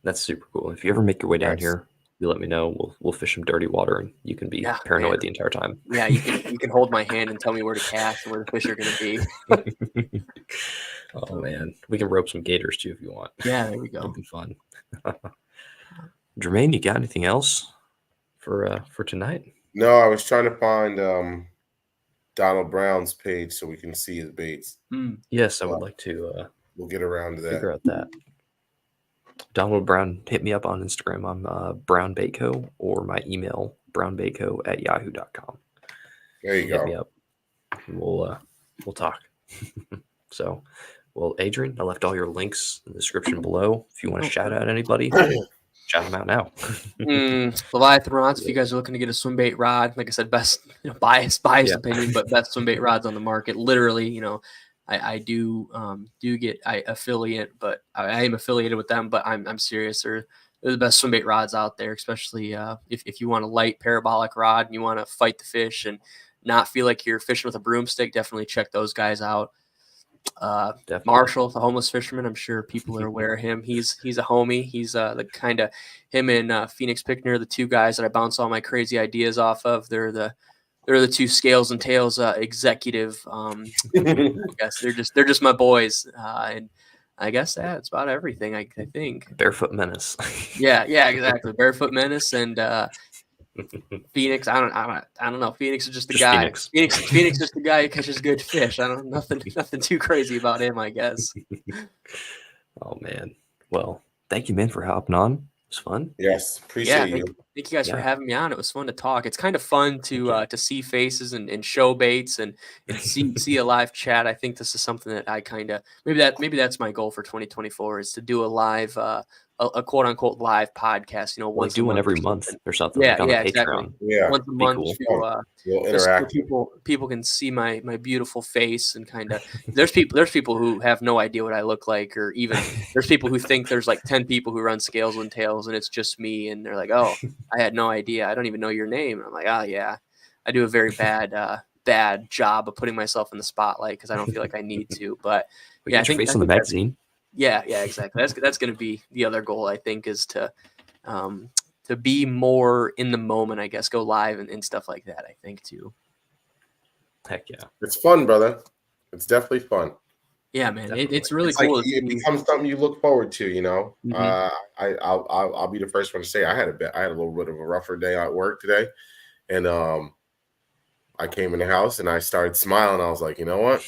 That's super cool. If you ever make your way down here, you let me know. We'll fish some dirty water, and you can be paranoid the entire time. Yeah, you can hold my hand and tell me where to cast and where the fish are going to be. Oh man, we can rope some gators too if you want. Yeah, there we go. It'll be fun. Jermaine, you got anything else for tonight? No, I was trying to find Donald Brown's page so we can see his baits. Yes, I would like to. We'll get around to that. Figure out that. Donald Brown, hit me up on Instagram. I'm Brown Baitco, or my email brownbaitco@yahoo.com. There you go. Hit me up. We'll talk. So, well, Adrian, I left all your links in the description below. If you want to shout out anybody, shout them out now. Leviathan rods. If you guys are looking to get a swim bait rod, like I said, best biased opinion, but best swim bait rods on the market. Literally, I do get affiliate, but I am affiliated with them. But I'm serious. They're the best swim bait rods out there, especially if you want a light parabolic rod and you want to fight the fish and not feel like you're fishing with a broomstick. Definitely check those guys out. Marshall, the homeless fisherman. I'm sure people are aware of him. He's a homie. He's the kind of him and Phoenix Pickner, the two guys that I bounce all my crazy ideas off of. They're the two Scales and Tails executive. I guess they're just my boys, and I guess that's about everything. I think Barefoot Menace. yeah, exactly. Barefoot Menace and Phoenix. I don't know. Phoenix is just the guy. Phoenix is just the guy who catches good fish. I don't nothing too crazy about him, I guess. Oh man. Well, thank you, man, for hopping on. It was fun. Yes, appreciate you. Thank you guys for Yeah. having me on. It was fun to talk. It's kind of fun to see faces and show baits and see a live chat. I think this is something that I kind of maybe that's my goal for 2024 is to do a live a quote unquote live podcast. Like Once a do one month every or month something. or something, Yeah, like on the yeah, exactly. Patreon. Yeah, Once a Be month cool. to we'll just so interact. people can see my beautiful face and kind of there's people who have no idea what I look like, or even there's people who think there's like 10 people who run Scales and Tails and it's just me, and they're like, oh, I had no idea, I don't even know your name. And I'm like, oh yeah, I do a very bad job of putting myself in the spotlight because I don't feel like I need to. But We yeah, get your face I on the think that's, magazine. yeah, exactly. That's going to be the other goal, I think, is to be more in the moment, I guess, go live and stuff like that, I think, too. Heck yeah. It's fun, brother. It's definitely fun. Yeah, man. Definitely. It's really It's cool like to it see. becomes something you look forward to, Mhm. I'll be the first one to say I had a little bit of a rougher day at work today, and I came in the house and I started smiling. I was like, you know what?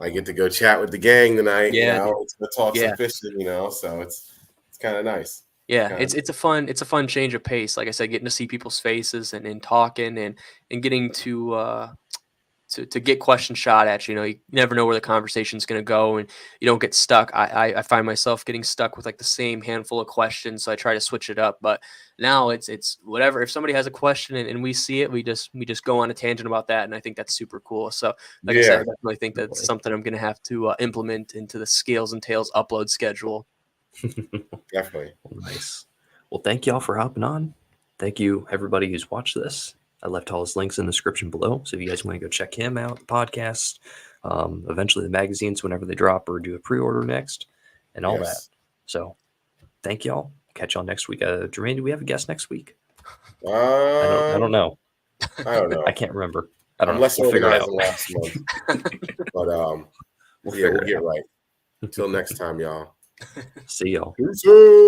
I get to go chat with the gang tonight. Yeah, dude. It's gonna talk Yeah. some fishing, so it's kind of nice. Yeah, Kinda it's a fun change of pace. Like I said, getting to see people's faces and talking and getting to get questions shot at you. You never know where the conversation's going to go, and you don't get stuck. I find myself getting stuck with like the same handful of questions, so I try to switch it up. But now it's whatever. If somebody has a question and we see it, we just go on a tangent about that, and I think that's super cool. So, like I said, I Yeah, definitely think that's Definitely. something I'm going to have to implement into the Scales and Tails upload schedule. definitely. Nice. Well, thank y'all for hopping on. Thank you, everybody who's watched this. I left all his links in the description below. So if you guys want to go check him out, the podcast, eventually the magazines whenever they drop or do a pre-order next and all that. Yes. So thank y'all. Catch y'all next week. Jermaine, do we have a guest next week? I I don't know. I don't know. I can't remember. I don't I'm know. less We'll figure it organized out. than last month, but We'll yeah, figure we'll it get out. right. Till next time, y'all. See y'all. Peace.